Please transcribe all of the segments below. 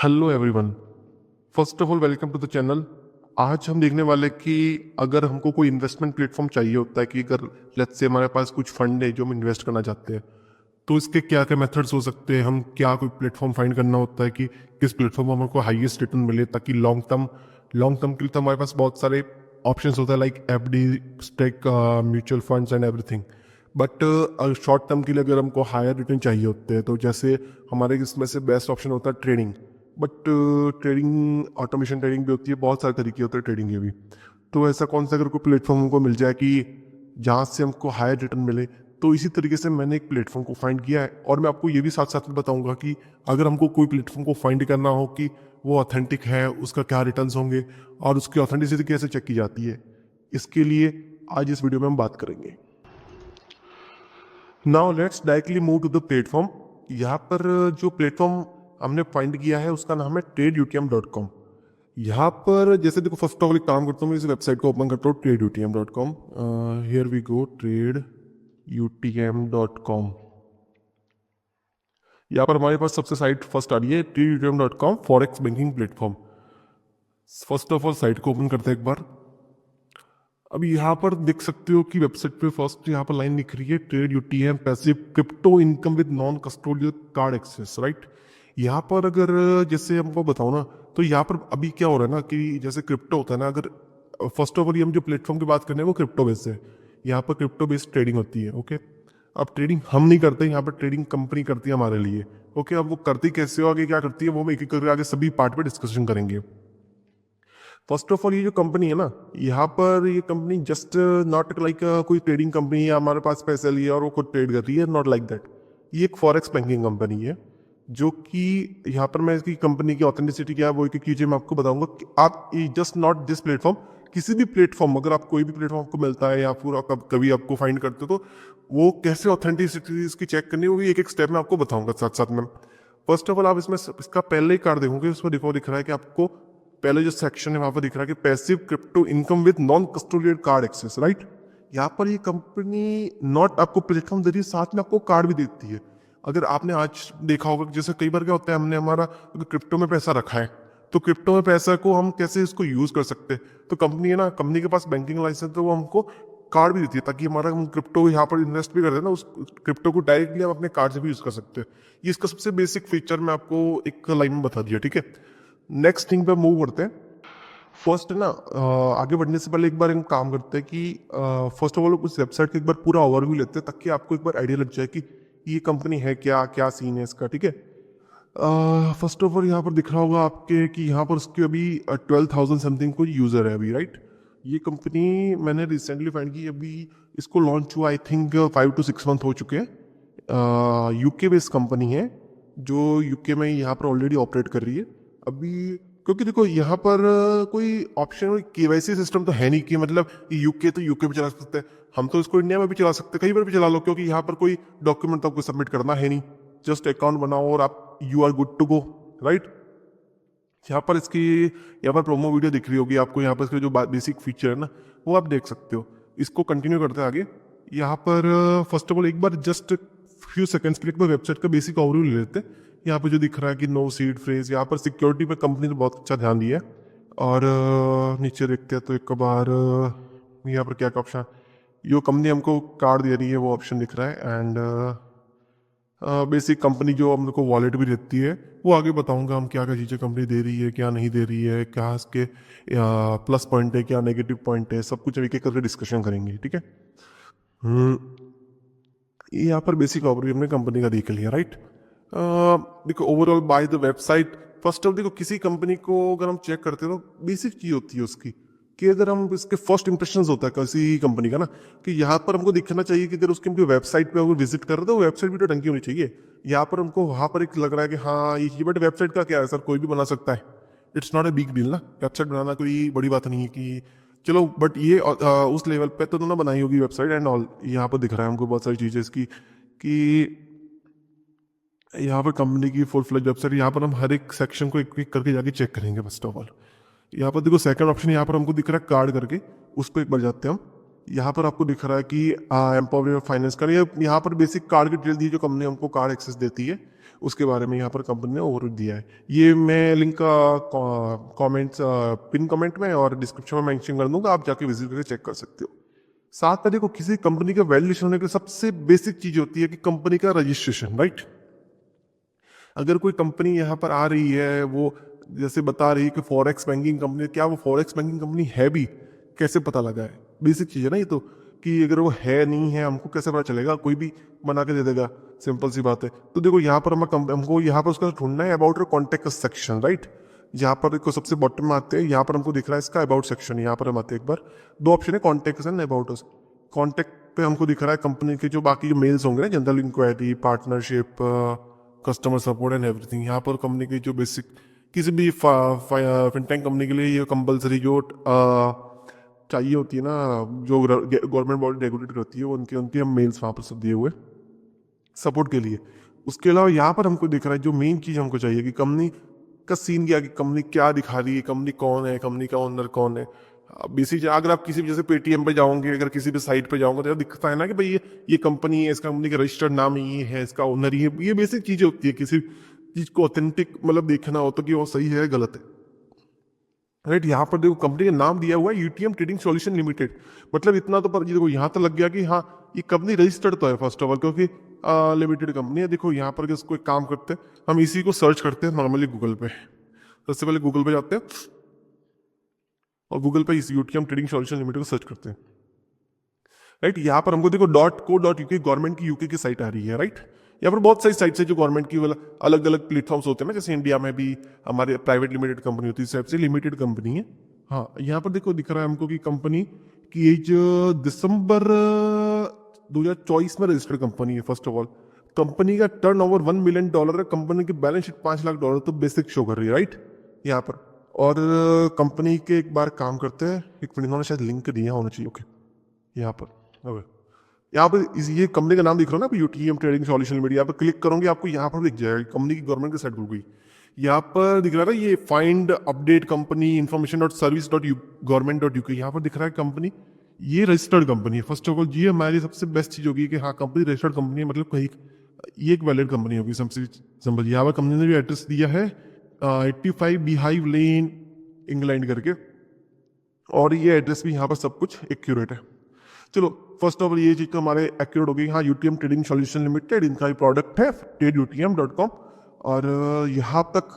Hello everyone. First of all welcome to the channel. आज हम देखने वाले कि अगर हमको कोई इन्वेस्टमेंट प्लेटफॉर्म चाहिए होता है कि अगर लेट्स से हमारे पास कुछ फंड है जो हम इन्वेस्ट करना चाहते हैं तो इसके क्या क्या मेथड्स हो सकते हैं, हम क्या कोई प्लेटफॉर्म फाइंड करना होता है कि किस प्लेटफॉर्म में हमको हाईएस्ट रिटर्न मिले, ताकि लॉन्ग टर्म के लिए तो हमारे पास बहुत सारे ऑप्शंस होता है like FD, stake, mutual funds and everything. But short term के लिए अगर हमको हायर रिटर्न चाहिए होते हैं तो जैसे हमारे इसमें से बेस्ट ऑप्शन होता है trading. But trading, automation trading भी होती है, बहुत सारे तरीके होते हैं ट्रेडिंग के भी। तो ऐसा कौन सा अगर कोई प्लेटफॉर्म हमको मिल जाए कि जहाँ से हमको हायर रिटर्न मिले, तो इसी तरीके से मैंने एक प्लेटफॉर्म को फाइंड किया है। और मैं आपको ये भी साथ साथ में बताऊंगा कि अगर हमको कोई प्लेटफॉर्म को फाइंड करना हो कि वो ऑथेंटिक है, उसका क्या रिटर्न्स होंगे और उसकी ऑथेंटिसिटी कैसे चेक की जाती है, इसके लिए आज इस वीडियो में हम बात करेंगे। Now let's directly move to the platform. यहाँ पर जो प्लेटफॉर्म हमने फाइंड किया है उसका नाम है tradeutm.com। यहाँ पर जैसे देखो, फर्स्ट ऑफ ऑल एक काम करता हूँ, मैं इस वेबसाइट को ओपन करता हूँ tradeutm.com। Here we go, tradeutm.com। यहाँ पर हमारे पास सबसे साइट फर्स्ट आ रही है tradeutm.com forex banking platform. First of all site को ओपन करते हैं एक बार। अब यहाँ पर देख सकते हो कि वेबसाइट पे फर्स्ट यहाँ पर लाइन लिख रही है trade UTM passive crypto income with non custodial card access, right. यहाँ पर अगर जैसे हमको बताओ ना, तो यहाँ पर अभी क्या हो रहा है ना कि जैसे क्रिप्टो होता है ना, अगर फर्स्ट ऑफ ऑल हम जो प्लेटफॉर्म की बात कर रहे हैं वो क्रिप्टो बेस्ड है। यहाँ पर क्रिप्टो बेस्ड ट्रेडिंग होती है, ओके। अब ट्रेडिंग हम नहीं करते, यहाँ पर ट्रेडिंग कंपनी करती है हमारे लिए, ओके। अब वो करती कैसे हो, आगे क्या करती है, वो हम एक एक करके आगे सभी पार्ट पे डिस्कशन करेंगे। फर्स्ट ऑफ ऑल ये जो कंपनी है ना, यहाँ पर ये कंपनी जस्ट नॉट लाइक कोई ट्रेडिंग कंपनी है हमारे पास पैसे लिए और वो खुद ट्रेड कर रही है, नॉट लाइक दैट। ये एक फॉरेक्स बैंकिंग कंपनी है जो कि यहाँ पर मैं इसकी कंपनी की ऑथेंटिसिटी क्या है वो एक एक चीज़ें मैं आपको बताऊंगा कि आप जस्ट नॉट दिस प्लेटफॉर्म, किसी भी प्लेटफॉर्म, अगर आप कोई भी प्लेटफॉर्म आपको मिलता है या फिर कभी आपको फाइंड करते हो तो वो कैसे ऑथेंटिसिटी इसकी चेक करनी है वो भी एक एक स्टेप में आपको बताऊंगा साथ साथ में। फर्स्ट ऑफ ऑल आप इसमें इसका पहले ही कार्ड देखोगे, उसमें दिख रहा है कि आपको पहले जो सेक्शन है वहां पर दिख रहा है कि passive crypto income with non custodial card access, right. यहाँ पर ये कंपनी नॉट आपको प्लेटफॉर्म दे रही है, साथ में आपको कार्ड भी देती है। अगर आपने आज देखा होगा कि जैसे कई बार क्या होता है, हमने हमारा क्रिप्टो में पैसा रखा है तो क्रिप्टो में पैसा को हम कैसे इसको यूज कर सकते हैं, तो कंपनी है ना, कंपनी के पास बैंकिंग लाइसेंस तो वो हमको कार्ड भी देती है ताकि हमारा हम क्रिप्टो यहाँ पर इन्वेस्ट भी करते हैं ना, उस क्रिप्टो को डायरेक्टली हम अपने कार्ड से भी यूज कर सकते हैं। ये इसका सबसे बेसिक फीचर मैं आपको एक लाइन में बता दिया, ठीक है। नेक्स्ट थिंग पे मूव करते हैं। फर्स्ट ना, आगे बढ़ने से पहले एक बार हम काम करते हैं कि फर्स्ट ऑफ ऑल उस वेबसाइट का एक बार पूरा ओवरव्यू लेते हैं ताकि आपको एक बार आइडिया लग जाए कि ये कंपनी है क्या, क्या सीन है इसका, ठीक है। फर्स्ट ऑफ ऑल यहाँ पर दिख रहा होगा आपके कि यहाँ पर उसके अभी 12,000 समथिंग कोई यूज़र है अभी, राइट। ये कंपनी मैंने रिसेंटली फाइंड की, अभी इसको लॉन्च हुआ आई थिंक 5 to 6 मंथ हो चुके हैं। यूके बेस्ड कंपनी है जो यूके में यहाँ पर ऑलरेडी ऑपरेट कर रही है अभी। क्योंकि देखो यहाँ पर कोई ऑप्शन केवाईसी सिस्टम तो है नहीं कि मतलब यूके तो यूके पे चला सकते हैं, हम तो इसको इंडिया में भी चला सकते हैं, कहीं पर भी चला लो, क्योंकि यहाँ पर कोई डॉक्यूमेंट तो आपको सबमिट करना है नहीं, जस्ट अकाउंट बनाओ और आप you are good to go, right. यहाँ पर इसकी, यहाँ पर प्रोमो वीडियो दिख रही होगी आपको, यहाँ पर इसके जो बेसिक फीचर है ना वो आप देख सकते हो। इसको कंटिन्यू करते हैं आगे। यहाँ पर फर्स्ट ऑफ ऑल एक बार जस्ट फ्यू सेकंड्स के लिए एक बार वेबसाइट का बेसिक ओवरव्यू ले लेते हैं। यहाँ पे जो दिख रहा है कि नो सीड फ्रेज, यहाँ पर सिक्योरिटी पे कंपनी ने बहुत अच्छा ध्यान दिया है। और नीचे देखते हैं तो एक बार यहाँ पर क्या क्या ऑप्शन, जो कंपनी हमको कार्ड दे रही है वो ऑप्शन दिख रहा है। एंड बेसिक कंपनी जो हम लोग को वॉलेट भी देती है वो आगे बताऊंगा हम क्या क्या चीज़ें कंपनी दे रही है, क्या नहीं दे रही है, क्या इसके प्लस पॉइंट है, क्या नेगेटिव पॉइंट है, सब कुछ एक एक करके डिस्कशन करेंगे, ठीक है। हम्म, ये यहाँ पर बेसिक ओवरव्यू हमने कंपनी का देख लिया, राइट। देखो overall by the website, first of देखो किसी कंपनी को अगर हम चेक करते हैं तो बेसिक चीज होती है उसकी कि अगर हम इसके फर्स्ट इंप्रेशन होता है किसी कंपनी का ना, कि यहाँ पर हमको दिखना चाहिए कि अगर उसकी वेबसाइट पे अगर विजिट कर रहे हो तो वेबसाइट भी तो ढंग की होनी चाहिए। यहाँ पर हमको वहाँ पर एक लग रहा है कि हाँ ये चीज, बट वेबसाइट का क्या है सर, कोई भी बना सकता है, it's not a big deal ना, वेबसाइट बनाना कोई बड़ी बात नहीं है कि चलो। बट ये उस लेवल पे तो ना बनाई होगी वेबसाइट एंड ऑल। यहाँ पर दिख रहा है हमको बहुत सारी चीज़ें इसकी कि यहाँ पर कंपनी की फुल फ्लेज वेबसाइट, यहाँ पर हम हर एक सेक्शन को एक एक करके जाके चेक करेंगे फर्स्ट ऑफ ऑल। यहाँ पर देखो सेकंड ऑप्शन यहाँ पर हमको दिख रहा है कार्ड करके, उस पर एक बार जाते हैं हम। यहाँ पर आपको दिख रहा है कि एम्पावरमेंट फाइनेंस का, यहाँ पर बेसिक कार्ड की डिटेल दी है, जो कंपनी हमको कार्ड एक्सेस देती है उसके बारे में यहाँ पर कंपनी ने ओवरव्यू दिया है। ये मैं लिंक कमेंट्स पिन कमेंट में और डिस्क्रिप्शन में मेंशन कर दूंगा, आप जाके विजिट करके चेक कर सकते हो। साथ में देखो, किसी कंपनी का वैल्यूएशन होने के लिए सबसे बेसिक चीज होती है कि कंपनी का रजिस्ट्रेशन, राइट। अगर कोई कंपनी यहाँ पर आ रही है, वो जैसे बता रही है कि फॉरेक्स बैंकिंग कंपनी, क्या वो फॉरेक्स बैंकिंग कंपनी है भी, कैसे पता लगा है? बेसिक चीज है ना ये तो, कि अगर वो है नहीं है हमको कैसे पता चलेगा? कोई भी बना के दे देगा, सिंपल सी बात है। तो देखो यहाँ पर हमको यहाँ पर उसका ढूंढना है अबाउट कॉन्टेक्ट सेक्शन, राइट। यहाँ पर देखो सबसे बॉटम में आते हैं, यहाँ पर हमको दिख रहा है इसका अबाउट सेक्शन, यहाँ पर हम आते हैं एक बार, दो ऑप्शन है, contact and about us. Contact पे हमको दिख रहा है कंपनी के जो बाकी जो मेल्स होंगे ना, general inquiry, partnership, customer support and everything. यहाँ पर कंपनी की जो बेसिक, किसी भी फिनटेक कंपनी के लिए ये कंपलसरी जो चाहिए होती है ना, जो गवर्नमेंट बॉडी रेगुलेट करती है, उनके उनके हम मेल्स वहाँ पर सब दिए हुए सपोर्ट के लिए। उसके अलावा यहाँ पर हमको दिख रहा है जो मेन चीज़ हमको चाहिए कि कंपनी का सीन क्या, कि कंपनी क्या दिखा रही है, कंपनी कौन है, कंपनी का ओनर कौन है। बेसिक अगर आप किसी भी जैसे पेटीएम पे जाओगे, अगर किसी भी साइट पे जाओगे तो दिखता है ना कि भाई ये कंपनी है, इस कंपनी का रजिस्टर्ड नाम ये है, इसका ओनर ये है। ये बेसिक चीजें होती है, किसी चीज को ऑथेंटिक मतलब देखना हो तो कि वो सही है गलत है, राइट। यहाँ पर देखो कंपनी का नाम दिया हुआ है यूटीएम ट्रेडिंग सॉल्यूशन लिमिटेड, मतलब इतना तो पर देखो यहाँ तो लग गया कि हाँ ये कंपनी रजिस्टर्ड तो है फर्स्ट ऑफ ऑल, क्योंकि लिमिटेड कंपनी है। देखो यहाँ पर कोई काम करते हैं, हम इसी को सर्च करते हैं नॉर्मली गूगल पे। सबसे पहले गूगल पे जाते हैं और गूगल पे इस यूटीएम ट्रेडिंग सॉल्यूशन लिमिटेड को सर्च करते हैं, राइट। यहाँ पर हमको देखो .co.uk गवर्नमेंट की यूके की साइट आ रही है, राइट। यहाँ पर बहुत सारी साइट्स है जो गवर्नमेंट की अलग अलग प्लेटफॉर्म्स होते हैं ना, जैसे इंडिया में भी हमारे प्राइवेट लिमिटेड कंपनी होती है, सबसे लिमिटेड कंपनी है। हाँ, यहाँ पर देखो दिख रहा है हमको कि कंपनी की एज दिसंबर 2024 में रजिस्टर्ड कंपनी है। फर्स्ट ऑफ ऑल कंपनी का टर्नओवर $1 मिलियन है, कंपनी की बैलेंस शीट $5 लाख, तो बेसिक शो कर रही है, राइट यहाँ पर। और कंपनी के एक बार काम करते हैं, एक मिनट, इन्होंने शायद लिंक दिया होना चाहिए, ओके। यहाँ पर यहाँ पर ये कंपनी का नाम दिख रहा है ना, यूटीएम ट्रेडिंग सॉल्यूशन लिमिटेड। यहाँ पर क्लिक करोगे आपको यहाँ पर दिख जाएगा कंपनी की गवर्नमेंट की साइट खुल गई। यहाँ पर दिख रहा है ये फाइंड अपडेट कंपनी information.service.government.uk, यहाँ पर दिख रहा है कंपनी ये रजिस्टर्ड कंपनी है। फर्स्ट ऑफ ऑल ये हमारी सबसे बेस्ट चीज होगी कि हाँ कंपनी रजिस्टर्ड कंपनी है, मतलब कहीं ये एक वैलिड कंपनी होगी। सबसे सिंपल यहाँ पर कंपनी ने भी एड्रेस दिया है 85 बीहाइव लेन इंग्लैंड करके, और ये एड्रेस भी यहाँ पर सब कुछ एक्यूरेट है। चलो फर्स्ट ऑफ ऑल ये चीज तो हमारे एक्यूरेट हो गई। हाँ, यूटीएम ट्रेडिंग सॉल्यूशन लिमिटेड, इनका ही प्रोडक्ट है tradeutm.com, और यहाँ तक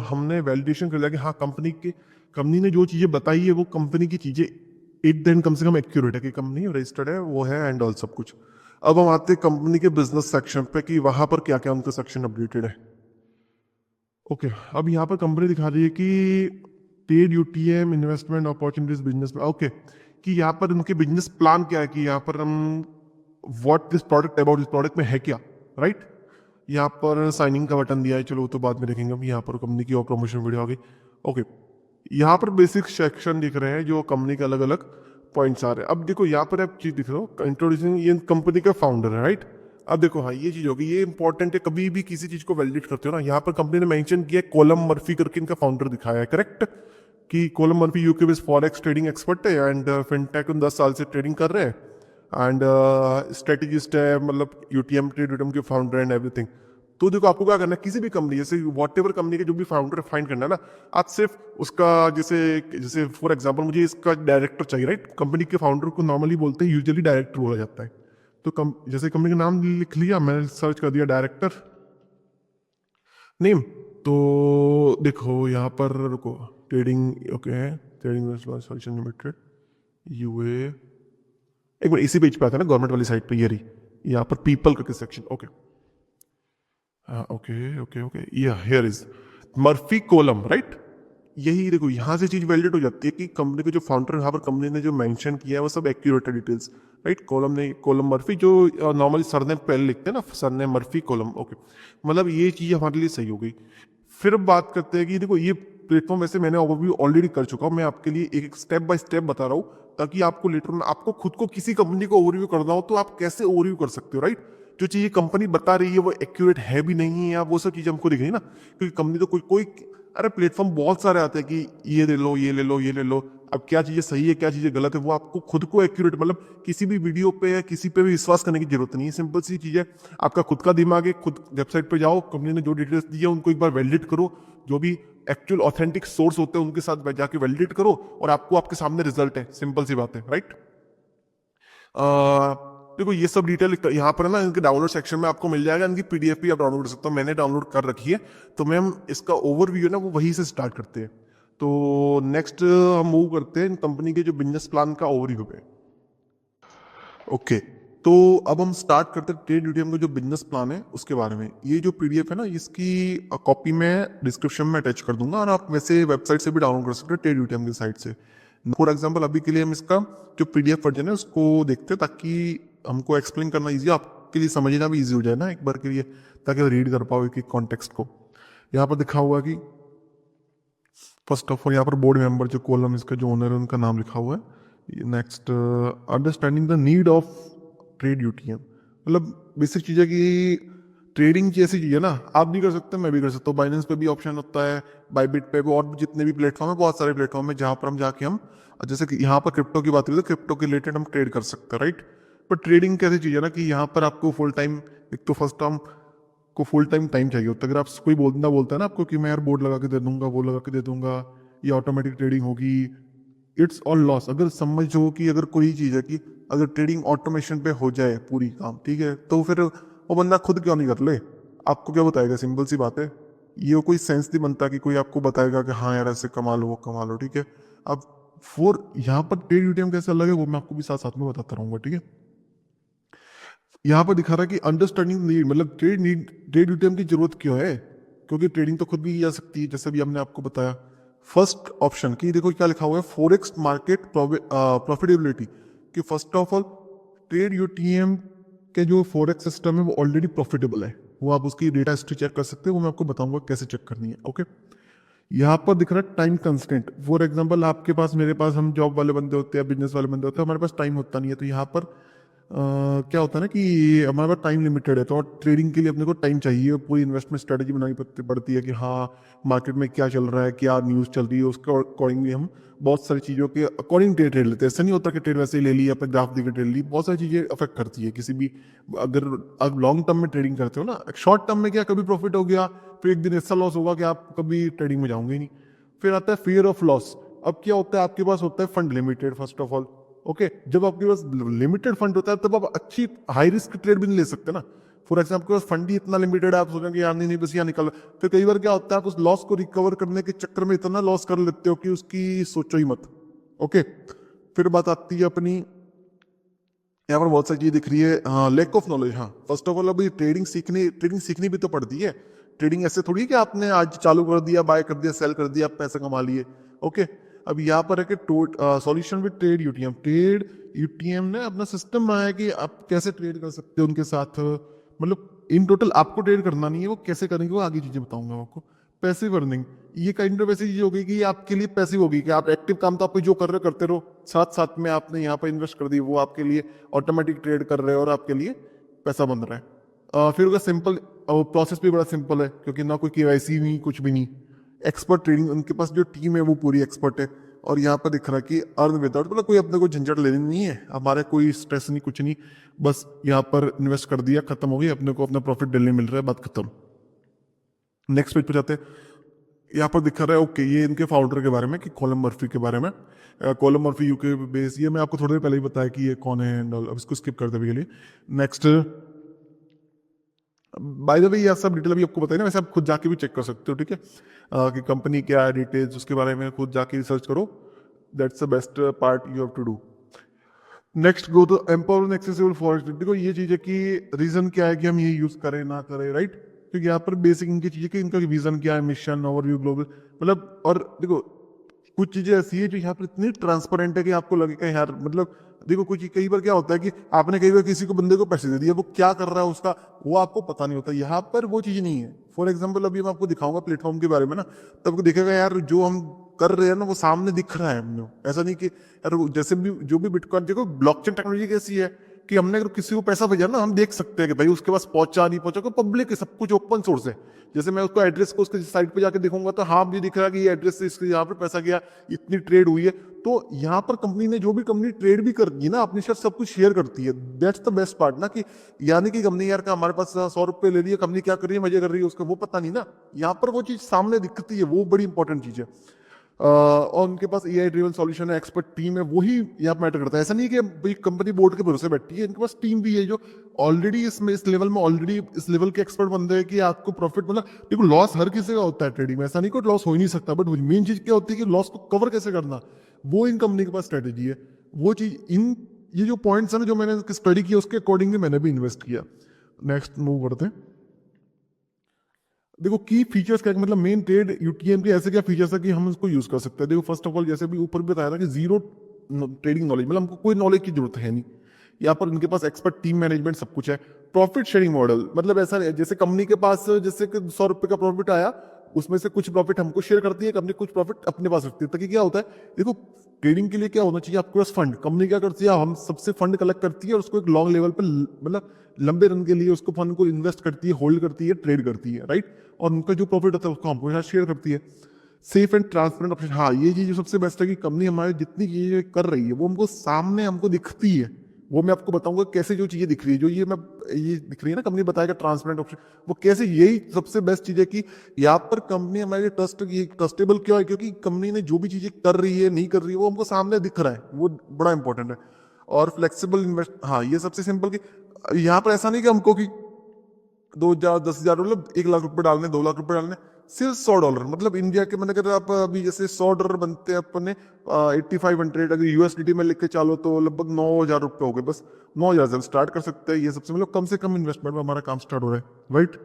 हमने वैलिडेशन कर लिया कि हाँ कंपनी ने जो चीजें बताई है वो कंपनी की चीजें एट द एंड कम से कम एक्यूरेट है, कि कंपनी रजिस्टर्ड है, वो है एंड ऑल सब कुछ। अब हम आते हैं कंपनी के बिजनेस सेक्शन पे कि वहां पर क्या क्या उनका सेक्शन अपडेटेड है। ओके, अब यहाँ पर कंपनी दिखा रही है कि trade UTM investment opportunities business में, ओके, कि यहाँ पर उनके बिजनेस प्लान क्या है, कि यहाँ पर हम व्हाट दिस प्रोडक्ट अबाउट, इस प्रोडक्ट में है क्या, राइट। यहाँ पर साइनिंग का बटन दिया है, चलो तो बाद में देखेंगे हम। यहाँ पर कंपनी की और प्रमोशन वीडियो आ गई, ओके। यहाँ पर बेसिक सेक्शन दिख रहे हैं जो कंपनी के अलग अलग पॉइंट्स आ रहे हैं। अब देखो यहाँ पर आप चीज दिख रहे हो, इंट्रोड्यूसिंग, ये कंपनी का फाउंडर है, राइट। अब देखो हाँ ये चीज होगी, ये इंपॉर्टेंट है, कभी भी किसी चीज को वैलिडेट करते हो ना, यहाँ पर कंपनी ने मेंशन किया कॉलम मर्फी करके इनका फाउंडर दिखाया है, करेक्ट, कि column Murphy UK based forex trading expert है एंड फिनटेक 10 साल से ट्रेडिंग कर रहे हैं एंड स्ट्रेटेजिस्ट है, मतलब यूटीएम ट्रेडियम के फाउंडर एंड एवरीथिंग। तो देखो आपको क्या करना है, किसी भी कंपनी, जैसे वॉट एवर कंपनी के जो भी फाउंडर फाइंड करना है ना, आज सिर्फ उसका जैसे जैसे फॉर एग्जांपल मुझे इसका डायरेक्टर चाहिए, राइट। कंपनी के फाउंडर को नॉर्मली बोलते हैं, यूजुअली डायरेक्टर बोला जाता है। तो जैसे कंपनी का नाम लिख लिया, मैंने सर्च कर दिया डायरेक्टर नेम, तो देखो यहाँ पर रुको, trading, okay, trading solution limited UA, एक मिनट, इसी पेज पे आता है ना गवर्नमेंट वाली साइट पे, ये रही, यहाँ पर पीपल करके section, okay okay okay okay, या here is Murphy column, right. यही देखो यहाँ से चीज वैलिडेट हो जाती है कि कंपनी के जो फाउंडर, यहाँ पर कंपनी ने जो मेंशन किया है वो सब एक्यूरेट है डिटेल्स, राइट। कॉलम मर्फी, जो नॉर्मली सरनेम पहले लिखते हैं ना, सरनेम मर्फी कॉलम, ओके, मतलब ये चीज हमारे लिए सही हो गई। फिर बात करते हैं कि देखो ये प्लेटफॉर्म वैसे मैंने ओवरव्यू ऑलरेडी कर चुका हूँ, मैं आपके लिए एक स्टेप बाय स्टेप बता रहा हूँ, ताकि आपको लेटर में आपको खुद को किसी कंपनी को ओवरव्यू करना हो तो आप कैसे ओवरव्यू कर सकते हो, राइट। जो चीजें कंपनी बता रही है वो एक्यूरेट है भी नहीं है, या वो सब चीजें हमको दिख रही ना, क्योंकि कंपनी तो कोई अरे प्लेटफॉर्म बहुत सारे आते हैं कि ये ले लो, ये ले लो, ये ले लो, अब क्या चीज़ें सही है क्या चीज़ें गलत है वो आपको खुद को एक्यूरेट, मतलब किसी भी वीडियो पे या किसी पे भी विश्वास करने की जरूरत नहीं है। सिंपल सी चीज़ है, आपका खुद का दिमाग है, खुद वेबसाइट पे जाओ, कंपनी ने जो डिटेल्स दी है उनको एक बार वैलिडेट करो, जो भी एक्चुअल ऑथेंटिक सोर्स होते हैं उनके साथ जाके वैलिडेट करो और आपको आपके सामने रिजल्ट है। सिंपल सी बात है, राइट। देखो ये सब डिटेल यहाँ पर है ना, इनके डाउनलोड सेक्शन में आपको मिल जाएगा, इनकी पीडीएफ भी आप डाउनलोड कर सकते हो, मैंने डाउनलोड कर रखी है। तो मैम इसका ओवरव्यू है ना वो वहीं से स्टार्ट करते हैं। तो नेक्स्ट हम मूव करते हैं इन कंपनी के जो बिजनेस प्लान का ओवरव्यू पे। ओके, तो अब हम स्टार्ट करते हैं ट्रेड यूटीएम का जो बिजनेस प्लान है उसके बारे में। ये जो पीडीएफ है ना इसकी कॉपी मैं डिस्क्रिप्शन में अटैच कर दूंगा, और आप वैसे वेबसाइट से भी डाउनलोड कर सकते हो, ट्रेड यूटीएम की साइट से। फॉर एग्जाम्पल अभी के लिए हम इसका जो पीडीएफ वर्जन है उसको देखते हैं, ताकि हमको एक्सप्लेन करना ईजी, आपके लिए समझना भी ईजी हो जाए ना एक बार के लिए, ताकि रीड कर पाओ एक कॉन्टेक्स्ट को। यहाँ पर दिखा हुआ कि फर्स्ट ऑफ ऑल यहाँ पर बोर्ड मेंबर जो कॉलम इसका जो ओनर है उनका नाम लिखा हुआ है। Next, understanding the need of trade UTM, मतलब बेसिक चीज़ है कि ट्रेडिंग जैसी चीज़ है ना, आप भी कर सकते हैं मैं भी कर सकता हूँ, बाइनेंस पे भी ऑप्शन होता है, बाइबिट पे भी, और भी जितने भी प्लेटफॉर्म है, बहुत सारे प्लेटफॉर्म है जहाँ पर हम जाके हम, जैसे कि यहाँ पर क्रिप्टो की बात करें तो क्रिप्टो के रिलेटेड हम ट्रेड कर सकते हैं, राइट। पर ट्रेडिंग कैसी चीज़ है ना कि यहाँ पर आपको फुल टाइम, एक तो फर्स्ट टर्म को फुल टाइम टाइम चाहिए होता है। अगर आप कोई बोलना बोलता है ना आपको कि मैं यार बोर्ड लगा के दे दूंगा, वो लगा के दे दूंगा, ये ऑटोमेटिक ट्रेडिंग होगी, इट्स ऑल लॉस। अगर समझो कि अगर कोई चीज़ है कि अगर ट्रेडिंग ऑटोमेशन पे हो जाए पूरी काम, ठीक है, तो फिर वो बंदा खुद क्यों नहीं कर ले, आपको क्या बताएगा। सिंपल सी बात है, ये कोई सेंस नहीं बनता कि कोई आपको बताएगा कि हाँ यार ऐसे कमा लो वो कमा लो, ठीक है। अब फोर यहाँ पर ट्रेड यूटीएम कैसे अलग है वो मैं आपको भी साथ साथ में बताता रहूंगा, ठीक है। यहाँ पर दिखा रहा है कि अंडरस्टैंडिंग नीड, मतलब ट्रेड यूटीएम की जरूरत क्यों है, क्योंकि ट्रेडिंग तो खुद भी की जा सकती है, जैसे भी हमने आपको बताया। फर्स्ट ऑप्शन की देखो क्या लिखा हुआ है, फॉरेक्स मार्केट प्रॉफिटेबिलिटी, कि first of all trade UTM के जो फॉरेक्स सिस्टम है वो ऑलरेडी प्रॉफिटेबल है, वो आप उसकी डेटा हिस्ट्री चेक कर सकते हैं, वो मैं आपको बताऊंगा कैसे चेक करनी है, ओके। यहाँ पर दिख रहा है टाइम कंस्टेंट, फॉर एग्जांपल आपके पास मेरे पास, हम जॉब वाले बंदे होते हैं, बिजनेस वाले बंदे होते हैं, हमारे पास टाइम होता नहीं है, तो यहाँ पर क्या होता है ना कि हमारे पास टाइम लिमिटेड है, तो ट्रेडिंग के लिए अपने को टाइम चाहिए, पूरी इन्वेस्टमेंट स्ट्रेटेजी बनानी पड़ती है कि हाँ मार्केट में क्या चल रहा है, क्या न्यूज़ चल रही है, उसके अकॉर्डिंगली हम बहुत सारी चीज़ों के अकॉर्डिंग ट्रेड लेते हैं। ऐसा नहीं होता कि ट्रेड वैसे ही ले ली, अपने ग्राफ देकर ट्रेड ली, बहुत सारी चीज़ें अफेक्ट करती है किसी भी, अगर आप लॉन्ग टर्म में ट्रेडिंग करते हो ना, शॉर्ट टर्म में क्या कभी प्रॉफिट हो गया, फिर एक दिन ऐसा लॉस होगा कि आप कभी ट्रेडिंग में जाओगे ही नहीं। फिर आता है फियर ऑफ लॉस। अब क्या होता है, आपके पास होता है fund limited first of all, okay. जब आपके पास लिमिटेड फंड होता है तब आप अच्छी हाई रिस्क ट्रेड भी नहीं ले सकते ना। फॉर एग्जाम्पल आपके पास फंड ही इतना लिमिटेड है, आप सोचेंगे यार नहीं बस यहाँ निकल, फिर कई बार क्या होता है आप उस लॉस को रिकवर करने के चक्कर में इतना लॉस कर लेते हो कि उसकी सोचो ही मत, ओके। फिर बात आती है अपनी, यहाँ पर बहुत सारी चीज दिख रही है, हाँ लैक ऑफ नॉलेज। हाँ फर्स्ट ऑफ ऑल अभी ट्रेडिंग सीखनी भी तो पड़ती है। ट्रेडिंग ऐसे थोड़ी है कि आपने आज चालू कर दिया, बाय कर दिया, सेल कर दिया, आप पैसा कमा लिए, ओके। अब यहाँ पर है कि सॉल्यूशन विद ट्रेड यूटीएम ने अपना सिस्टम बनाया कि आप कैसे ट्रेड कर सकते हो उनके साथ, मतलब इन टोटल आपको ट्रेड करना नहीं है, वो कैसे करेंगे वो आगे चीजें बताऊंगा आपको। पैसिव अर्निंग, ये काइंड ऑफ ऐसी चीज होगी कि आपके लिए पैसिव होगी कि आप एक्टिव काम तो आप जो कर रहे हो करते रहो, साथ साथ में आपने यहाँ पर इन्वेस्ट कर दी, वो आपके लिए ऑटोमेटिक ट्रेड कर रहे हो और आपके लिए पैसा बन रहा है। फिर उसका सिंपल प्रोसेस भी बड़ा सिंपल है, क्योंकि ना कोई केवाईसी नहीं, कुछ भी नहीं। एक्सपर्ट ट्रेडिंग, उनके पास जो टीम है वो पूरी एक्सपर्ट है। और यहाँ पर दिख रहा है कि अर्न विदाउट, मतलब कोई अपने को झंझट लेनी नहीं है, हमारे कोई स्ट्रेस नहीं, कुछ नहीं, बस यहाँ पर इन्वेस्ट कर दिया, खत्म हो गई, अपने को अपना प्रॉफिट डेली मिल रहा है, बात खत्म। नेक्स्ट पेज पे जाते हैं, यहाँ पर दिखा रहा है ओके, ये इनके फाउंडर के बारे में कि कॉलम मर्फी के बारे में। कॉलम मर्फी यूके बेस, ये मैं आपको थोड़ी देर पहले ही बताया कि ये कौन है, अब इसको स्किप कर दे के लिए। नेक्स्ट, बाय द वे ये सब डिटेल अभी आपको बताया ना, वैसे आप खुद जाके भी चेक कर सकते हो, ठीक है, कि कंपनी क्या है, डिटेल्स उसके बारे में खुद जाके रिसर्च करो, that's the best part you have to do. Next go to empower and accessible for, देखो ये चीज है कि रीजन क्या है कि हम ये यूज करें ना करें, राइट। क्योंकि यहाँ पर बेसिक इनकी चीजें कि इनका विजन क्या है, मिशन, ओवरव्यू, ग्लोबल, मतलब, और देखो कुछ चीजें ऐसी है जो यहाँ पर इतनी ट्रांसपेरेंट है कि आपको लगेगा यार, मतलब देखो कुछ कई बार क्या होता है कि आपने कई बार किसी को बंदे को पैसे दे दिए, वो क्या कर रहा है उसका वो आपको पता नहीं होता, यहाँ पर वो चीज नहीं है। फॉर एग्जाम्पल अभी मैं आपको दिखाऊंगा प्लेटफॉर्म के बारे में ना, तब आपको दिखेगा यार जो हम कर रहे हैं ना वो सामने दिख रहा है हमने, ऐसा नहीं कि यार जैसे भी जो भी बिटकॉइन, देखो ब्लॉकचेन टेक्नोलॉजी कैसी है कि हमने अगर किसी को पैसा भेजा ना, हम देख सकते हैं कि भाई उसके पास पहुंचा नहीं पहुंचा, क्योंकि पब्लिक है, सब कुछ ओपन सोर्स है। जैसे मैं उसको एड्रेस को उसके साइट पे जाके देखूंगा तो हाँ मुझे दिख रहा है कि ये एड्रेस से इसके यहाँ पे पैसा गया, इतनी ट्रेड हुई है। तो यहाँ पर कंपनी ने, जो भी कंपनी ट्रेड भी करती है ना, अपने शेयर सब कुछ शेयर करती है। दैट्स द बेस्ट पार्ट ना, कि यानी कि कंपनी यार का हमारे पास 100 रुपए ले लिए, कंपनी क्या कर रही है, मजे कर रही है, उसका वो पता नहीं ना। यहाँ पर वो चीज सामने दिखती है, वो बड़ी इंपॉर्टेंट चीज है। और उनके पास एआई ड्रिवन सॉल्यूशन है, एक्सपर्ट टीम है, वही यहाँ मैटर करता है। ऐसा नहीं कि भाई कंपनी बोर्ड के भरोसे बैठी है, इनके पास टीम भी है जो ऑलरेडी इसमें इस लेवल में ऑलरेडी इस लेवल के एक्सपर्ट बंदे हैं कि आपको प्रॉफिट, मतलब देखो लॉस हर किसी का होता है ट्रेडिंग में, ऐसा नहीं कोई लॉस हो ही नहीं सकता, बट मेन चीज क्या होती है कि लॉस को कवर कैसे करना, वो इन कंपनी के पास स्ट्रेटेजी है। वो चीज इन ये जो पॉइंट्स है ना, जो मैंने स्टडी किया उसके अकॉर्डिंगली मैंने भी इन्वेस्ट किया। नेक्स्ट मूव करते हैं। देखो की फीचर्स क्या, मतलब मेन ट्रेड यूटीएम के ऐसे क्या फीचर्स है कि हम इसको यूज कर सकते हैं। देखो फर्स्ट ऑफ ऑल, जैसे भी ऊपर भी बताया था कि जीरो ट्रेडिंग नॉलेज, मतलब हमको कोई नॉलेज की जरूरत है नहीं। यहाँ पर उनके पास एक्सपर्ट टीम मैनेजमेंट सब कुछ है। प्रॉफिट शेयरिंग मॉडल, मतलब ऐसा नहीं जैसे कंपनी के पास जैसे कि 100 रुपए का प्रॉफिट आया, उसमें से कुछ प्रॉफिट हमको शेयर करती है कंपनी, कुछ प्रॉफिट अपने पास रखती है। ताकि क्या होता है, देखो ट्रेडिंग के लिए क्या होना चाहिए आपके पास, फंड। कंपनी क्या करती है, हम सबसे फंड कलेक्ट करती है और उसको एक लॉन्ग लेवल पे, मतलब लंबे रन के लिए उसको फंड को इन्वेस्ट करती है, होल्ड करती है, ट्रेड करती है, राइट। और उनका जो प्रॉफिट होता है उसको हमको साथ शेयर करती है। सेफ एंड ट्रांसपेरेंट ऑप्शन, हाँ ये चीज सबसे बेस्ट है कि कंपनी हमारे जितनी चीजें कर रही है वो हमको सामने हमको दिखती है। वो मैं आपको बताऊंगा कैसे जो चीजें दिख रही है, जो ये दिख रही है ना, कंपनी बताएगा ट्रांसपेरेंट ऑप्शन, वो कैसे, यही सबसे बेस्ट चीज है कि यहाँ पर कंपनी हमारे ट्रस्टेबल क्यों है, क्योंकि कंपनी ने जो भी चीजें कर रही है नहीं कर रही है वो हमको सामने दिख रहा है, वो बड़ा इंपॉर्टेंट है। और फ्लेक्सिबल इन्वेस्ट, हाँ ये सबसे सिंपल कि यहाँ पर ऐसा नहीं कि हमको कि 2,000 10,000 मतलब 1 लाख रुपए डालने, 2 लाख रुपए डालने, सिर्फ $100, मतलब इंडिया के, मैंने अगर आप अभी जैसे $100 बनते हैं अपने 8500, अगर यूएसडीटी में लिख के चालो तो लगभग 9,000 रुपए हो गए। बस 9,000 से हम स्टार्ट कर सकते हैं। ये सबसे मतलब कम से कम इन्वेस्टमेंट में हमारा काम स्टार्ट हो रहा है, राइट।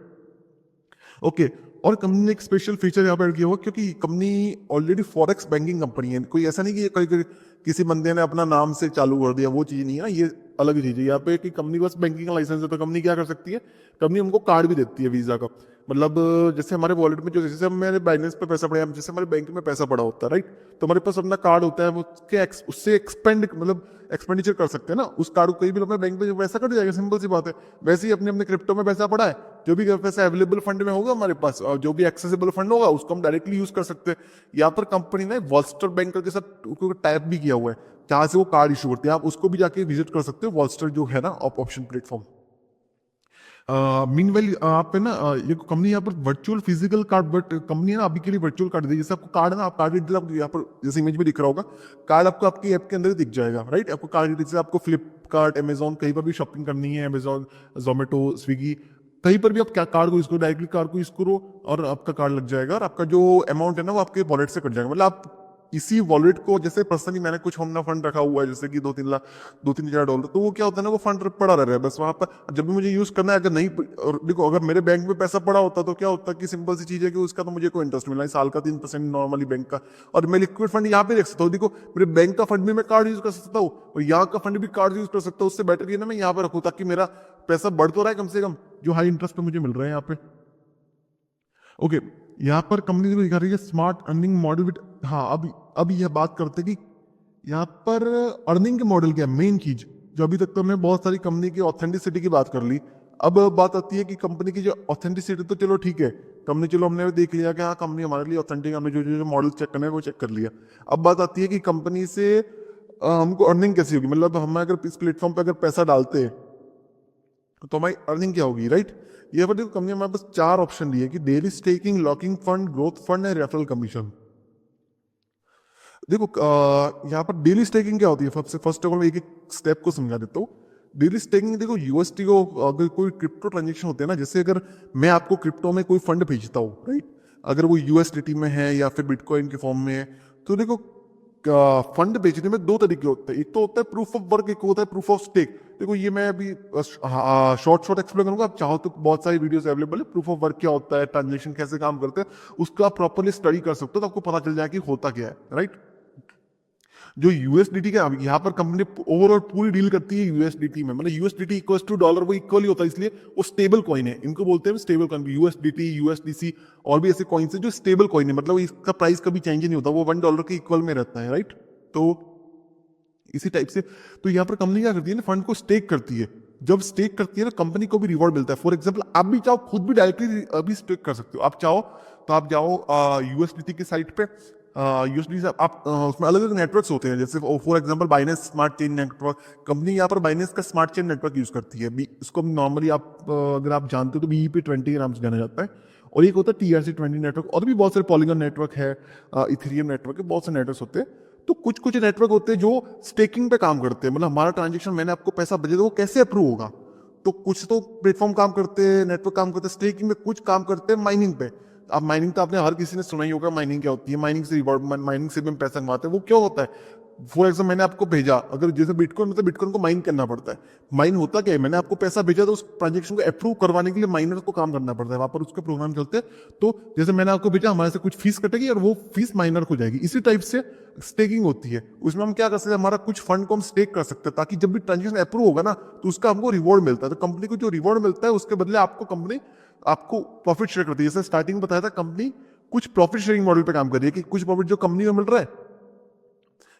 ओके। और कंपनी ने एक स्पेशल फीचर यहाँ पे ऐड किया हुआ, क्योंकि company already forex banking company है, कोई ऐसा नहीं कि किसी बंदे ने अपना नाम से चालू कर दिया, वो चीज नहीं है ना, ये अलग चीज है यहाँ पे कि कंपनी के पास बैंकिंग का लाइसेंस है। तो कंपनी क्या कर सकती है, कंपनी हमको कार्ड भी देती है वीजा का, मतलब जैसे हमारे वॉलेट में जो, जैसे मेरे बाइनेंस पे पैसा पड़ा है, जैसे हमारे बैंक में पैसा पड़ा होता है, राइट, तो हमारे पास अपना कार्ड होता है, वो उससे एक्सपेंड, मतलब एक्सपेंडिचर कर सकते हैं ना, उस कार्ड को कहीं भी अपने बैंक में पैसा कट जाएगा, सिंपल सी बात है। वैसे ही अपने अपने क्रिप्टो में पैसा पड़ा है, जो भी पैसा अवेलेबल फंड में होगा हमारे पास, और जो भी एक्सेसिबल फंड होगा उसको हम डायरेक्टली यूज कर सकते हैं। यहाँ पर कंपनी ने वॉलस्टर बैंक के साथ टाइप भी किया हुआ है, जहां से वो कार्ड इशू करते हैं, आप उसको भी जाके विजिट कर सकते हो, वॉलस्टर जो है ना ऑप्शन प्लेटफॉर्म। मीनवाइल आप है ना, ये कंपनी यहाँ पर virtual physical card, but company है ना अभी के लिए वर्चुअल कार्ड दे, जैसे आपको कार्ड है ना, आप कार्ड डिटेल आपको यहाँ पर जैसे इमेज में दिख रहा होगा, कार्ड आपको आपकी ऐप के अंदर दिख जाएगा, राइट। आपको कार्ड डिटेल, आपको फ्लिपकार्ट, अमेजॉन, कहीं पर भी शॉपिंग करनी है, अमेजॉन, जोमेटो, स्विगी, कहीं पर भी आप क्या कार्ड को यूज करो, डायरेक्टली कार्ड को यूज करो और आपका कार्ड लग जाएगा, और आपका जो अमाउंट है ना वो आपके वॉलेट से कट जाएगा। मतलब आप इसी वॉलेट को, जैसे पर्सनली मैंने कुछ अपना फंड रखा हुआ है, जैसे कि 2-3 हज़ार $2-3 तो वो क्या होता है ना, वो फंड पड़ा रह रहा है बस वहां पर, जब भी मुझे यूज करना है। अगर नहीं, और देखो अगर मेरे बैंक में पैसा पड़ा होता तो क्या होता कि सिंपल सी चीज है कि उसका तो मुझे कोई इंटरेस्ट मिलना है, साल का 3% नॉर्मली बैंक का, और मैं लिक्विड फंड यहाँ पे रख सकता हूँ। देखो मेरे बैंक का फंड भी मैं कार्ड यूज कर सकता हूँ और यहाँ का फंड भी कार्ड यूज कर सकता हूँ। उससे बेटर ये ना मैं यहाँ पे रखूँ, ताकि मेरा पैसा बढ़ तो रहा है कम से कम, जो हाई इंटरेस्ट पे मुझे मिल रहा है यहाँ पे। ओके, यहाँ पर कंपनी को दिखा रही है स्मार्ट अर्निंग मॉडल विद, हाँ अब यह बात करते हैं कि यहाँ पर अर्निंग के मॉडल क्या है, मेन चीज जो अभी तक तो हमने बहुत सारी कंपनी की ऑथेंटिसिटी की बात कर ली। अब बात आती है कि कंपनी की जो ऑथेंटिसिटी, तो चलो ठीक है, कंपनी, चलो हमने देख लिया कि हाँ कंपनी हमारे लिए ऑथेंटिक, हमने जो जो मॉडल चेक करना है वो चेक कर लिया। अब बात आती है कि कंपनी से हमको अर्निंग कैसी होगी, मतलब हम अगर इस प्लेटफॉर्म पे अगर पैसा डालते हैं तो हमारी अर्निंग क्या होगी, राइट। ये पर देखो कंपनी हमारे पास 4 ऑप्शन दिए कि daily staking, locking fund, growth fund है, रेफरल कमीशन। देखो यहाँ पर डेली स्टेकिंग क्या होती है, सबसे फर्स्ट ऑफ ऑल एक एक स्टेप को समझा देता हूँ। डेली स्टेकिंग, देखो यूएसटी को, अगर कोई क्रिप्टो ट्रांजेक्शन होते हैं ना, जैसे अगर मैं आपको क्रिप्टो में कोई फंड भेजता हूँ, राइट, अगर वो यूएसडीटी में है या फिर बिटकॉइन के फॉर्म में है, तो देखो फंड बेचने में 2 तरीके होते हैं, एक तो होता है प्रूफ ऑफ वर्क, एक होता है प्रूफ ऑफ स्टेक। देखो ये मैं अभी शॉर्ट एक्सप्लेन करूंगा, आप चाहो तो बहुत सारी वीडियोस अवेलेबल है, प्रूफ ऑफ वर्क क्या होता है, ट्रांजेक्शन कैसे काम करते हैं, उसका आप प्रॉपरली स्टडी कर सकते हो, तो आपको पता चल जाए कि होता क्या है, राइट। जो यूएसडीटी का यहाँ पर कंपनी ओवरऑल पूरी डील करती है यूएसडीटी में, मतलब यूएसडीटी इक्वल टू डॉलर, वो इक्वल ही होता है, इसलिए वो स्टेबल कॉइन है, इनको बोलते हैं स्टेबल कॉइन, यूएसडीटी, यूएसडीसी और भी ऐसे कॉइन्स है जो स्टेबल कॉइन है, मतलब इसका प्राइस कभी चेंज नहीं होता, वो $1 के इक्वल में रहता है, राइट। तो इसी टाइप से। तो यहाँ पर कंपनी क्या करती है ना, फंड को स्टेक करती है। जब स्टेक करती है ना, कंपनी को भी रिवॉर्ड मिलता है। फॉर एग्जाम्पल आप भी चाहो खुद भी डायरेक्टली अभी स्टेक कर सकते हो। आप चाहो तो आप जाओ यूएसडीटी की साइट पे। यूएसडीटी से आप उसमें अलग अलग नेटवर्क्स होते हैं, जैसे for example Binance smart chain network. Company यहाँ पर बाइनेंस का स्मार्ट चेन नेटवर्क यूज करती है। इसको नॉर्मली आप अगर आप जानते हो तो BEP20 के नाम से जाना जाता है। और एक होता है TRC20 नेटवर्क, और भी बहुत सारे पॉलीगन नेटवर्क है, इथेरियम नेटवर्क है, बहुत सारे नेटवर्क होते हैं। तो कुछ कुछ नेटवर्क होते हैं जो स्टेकिंग पे काम करते हैं, मतलब हमारा ट्रांजेक्शन मैंने आपको पैसा भेजा तो वो कैसे अप्रूव होगा। तो कुछ तो प्लेटफॉर्म काम करते हैं, नेटवर्क काम करते हैं स्टेकिंग में, कुछ काम करते हैं माइनिंग पे। अब माइनिंग तो आपने हर किसी ने सुना ही होगा, माइनिंग क्या होती है, माइनिंग से रिवॉर्ड, माइनिंग से भी हम पैसा कमाते हैं। वो क्यों होता है, फॉर एग्जाम्पल मैंने आपको भेजा, अगर जैसे बिटकॉइन, मतलब बिटकॉइन को माइन करना पड़ता है। माइन होता क्या है, मैंने आपको पैसा भेजा तो उस ट्रांजेक्शन को अप्रूव करवाने के लिए माइनर को काम करना पड़ता है, वहां पर उसके प्रोग्राम चलते हैं। तो जैसे मैंने आपको भेजा, हमारे से कुछ फीस कटेगी और वो फीस माइनर को जाएगी। इसी टाइप से स्टेकिंग होती है। उसमें हम क्या कर सकते हैं, हमारा कुछ फंड को हम स्टेक कर सकते हैं, ताकि जब भी ट्रांजेक्शन अप्रूव होगा ना तो उसका हमको रिवॉर्ड मिलता है। तो कंपनी को जो रिवॉर्ड मिलता है उसके बदले आपको कंपनी आपको प्रॉफिट शेयर करती है। जैसे स्टार्टिंग में बताया था, कंपनी कुछ प्रॉफिट शेयरिंग मॉडल पे काम कर रही है कि कुछ प्रॉफिट जो कंपनी को मिल रहा है,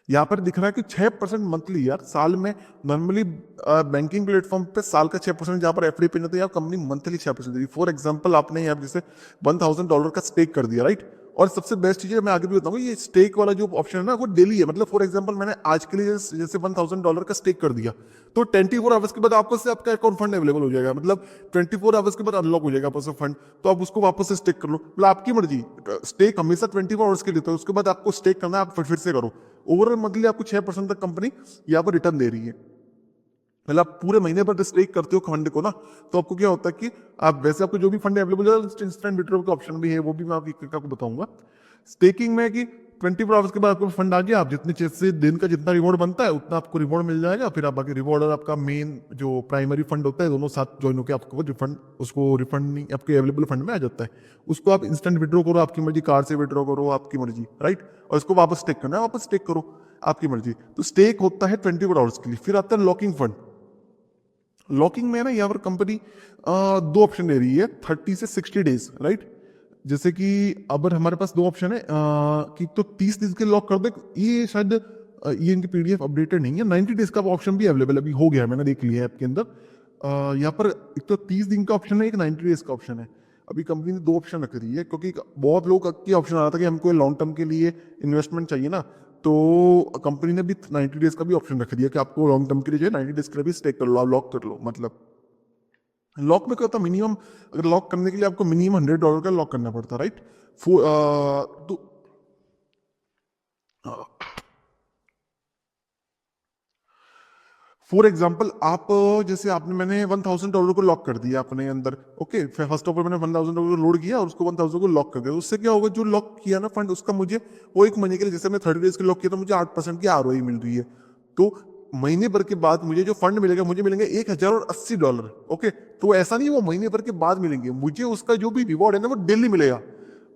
यहाँ पर दिख रहा है कि 6% मंथली, यार साल में नॉर्मली बैंकिंग प्लेटफॉर्म पे साल का 6% जहाँ पर एफडी पे जाता है, यहाँ कंपनी मंथली 6% देगी। फॉर एग्जांपल आपने यहाँ जैसे $1000 का स्टेक कर दिया, राइट। और सबसे बेस्ट चीज है, मैं आगे भी बताऊंगा, ये स्टेक वाला जो ऑप्शन है ना वो डेली है। मतलब फॉर एग्जांपल मैंने आज के लिए जैसे $1000 का स्टेक कर दिया, तो 24 आवर्स के बाद आपको से आपका अकाउंट फंड अवेलेबल हो जाएगा। मतलब 24 आवर्स के बाद अनलॉक हो जाएगा आपको फंड, तो आप उसको वापस से स्टेक कर लो। मतलब आपकी मर्जी, स्टेक हमेशा 24 आवर्स के लिए होता है, उसके बाद आपको स्टेक करना है, आप फिर से करो। ओवरऑल मंथली आपको 6% तक कंपनी यहाँ पर रिटर्न दे रही है। मतलब आप पूरे महीने पर स्टेक करते हो फंड को ना, तो आपको क्या होता है कि आप वैसे आपको जो भी फंड अवेलेबल है, इंस्टेंट विड्रॉल का ऑप्शन भी है, वो भी मैं आपको बताऊंगा। स्टेकिंग में कि 24 आवर्स के बाद आपको फंड आ गया, आप जितने से दिन का जितना रिवॉर्ड बनता है उतना आपको रिवॉर्ड मिल जाएगा। फिर आप बाकी रिवॉर्ड और आपका मेन जो प्राइमरी फंड होता है, दोनों साथ ज्वाइन होकर आपको रिफंड, उसको रिफंड नहीं आपके अवेलेबल फंड में आ जाता है। उसको आप इंस्टेंट विड्रॉ करो, आपकी मर्जी, कार्ड से विड्रॉ करो, आपकी मर्जी, राइट। और इसको वापस स्टेक करना है, वापस स्टेक करो, आपकी मर्जी। तो स्टेक होता है 24 आवर्स के लिए। फिर आता है लॉकिंग फंड। लॉकिंग में ना यहाँ पर कंपनी दो ऑप्शन दे रही है, 30 से 60 डेज, राइट। जैसे कि अब हमारे पास दो ऑप्शन है कि तो 30 दिन के लॉक कर दे, ये शायद ये इनकी पीडीएफ अपडेटेड नहीं है। 90 डेज का ऑप्शन भी अवेलेबल अभी हो गया है, मैंने देख लिया है ऐप के अंदर। यहाँ पर एक तो 30 दिन का ऑप्शन है, एक 90 डेज का ऑप्शन है। अभी कंपनी ने दो ऑप्शन रख दी है, क्योंकि बहुत लोग की ऑप्शन आ रहा था कि हमको लॉन्ग टर्म के लिए इन्वेस्टमेंट चाहिए ना, तो कंपनी ने भी 90 डेज का भी ऑप्शन रख दिया कि आपको लॉन्ग टर्म के लिए 90 डेज के लिए भी स्टेक कर लो, आप लॉक कर लो। मतलब लॉक में क्या होता है, मिनिमम अगर लॉक करने के लिए आपको मिनिमम $100 का लॉक करना पड़ता है, राइट। तो फॉर एग्जाम्पल आप जैसे आपने मैंने $1000 को लॉक कर दिया अपने अंदर, ओके। फर्स्ट ऑफ ऑल मैंने $1000 लोड किया और उसको 1000 को लॉक कर दिया। उससे क्या होगा, जो लॉक किया ना फंड, उसका मुझे वो एक महीने के लिए, जैसे मैंने 30 डेज के लॉक किया तो मुझे 8% की ROI मिल रही है। तो महीने भर के बाद मुझे जो फंड मिलेगा, मुझे मिलेंगे $1080, ओके। तो ऐसा नहीं वो महीने भर के बाद मिलेंगे, मुझे उसका जो भी रिवॉर्ड है ना वो डेली मिलेगा।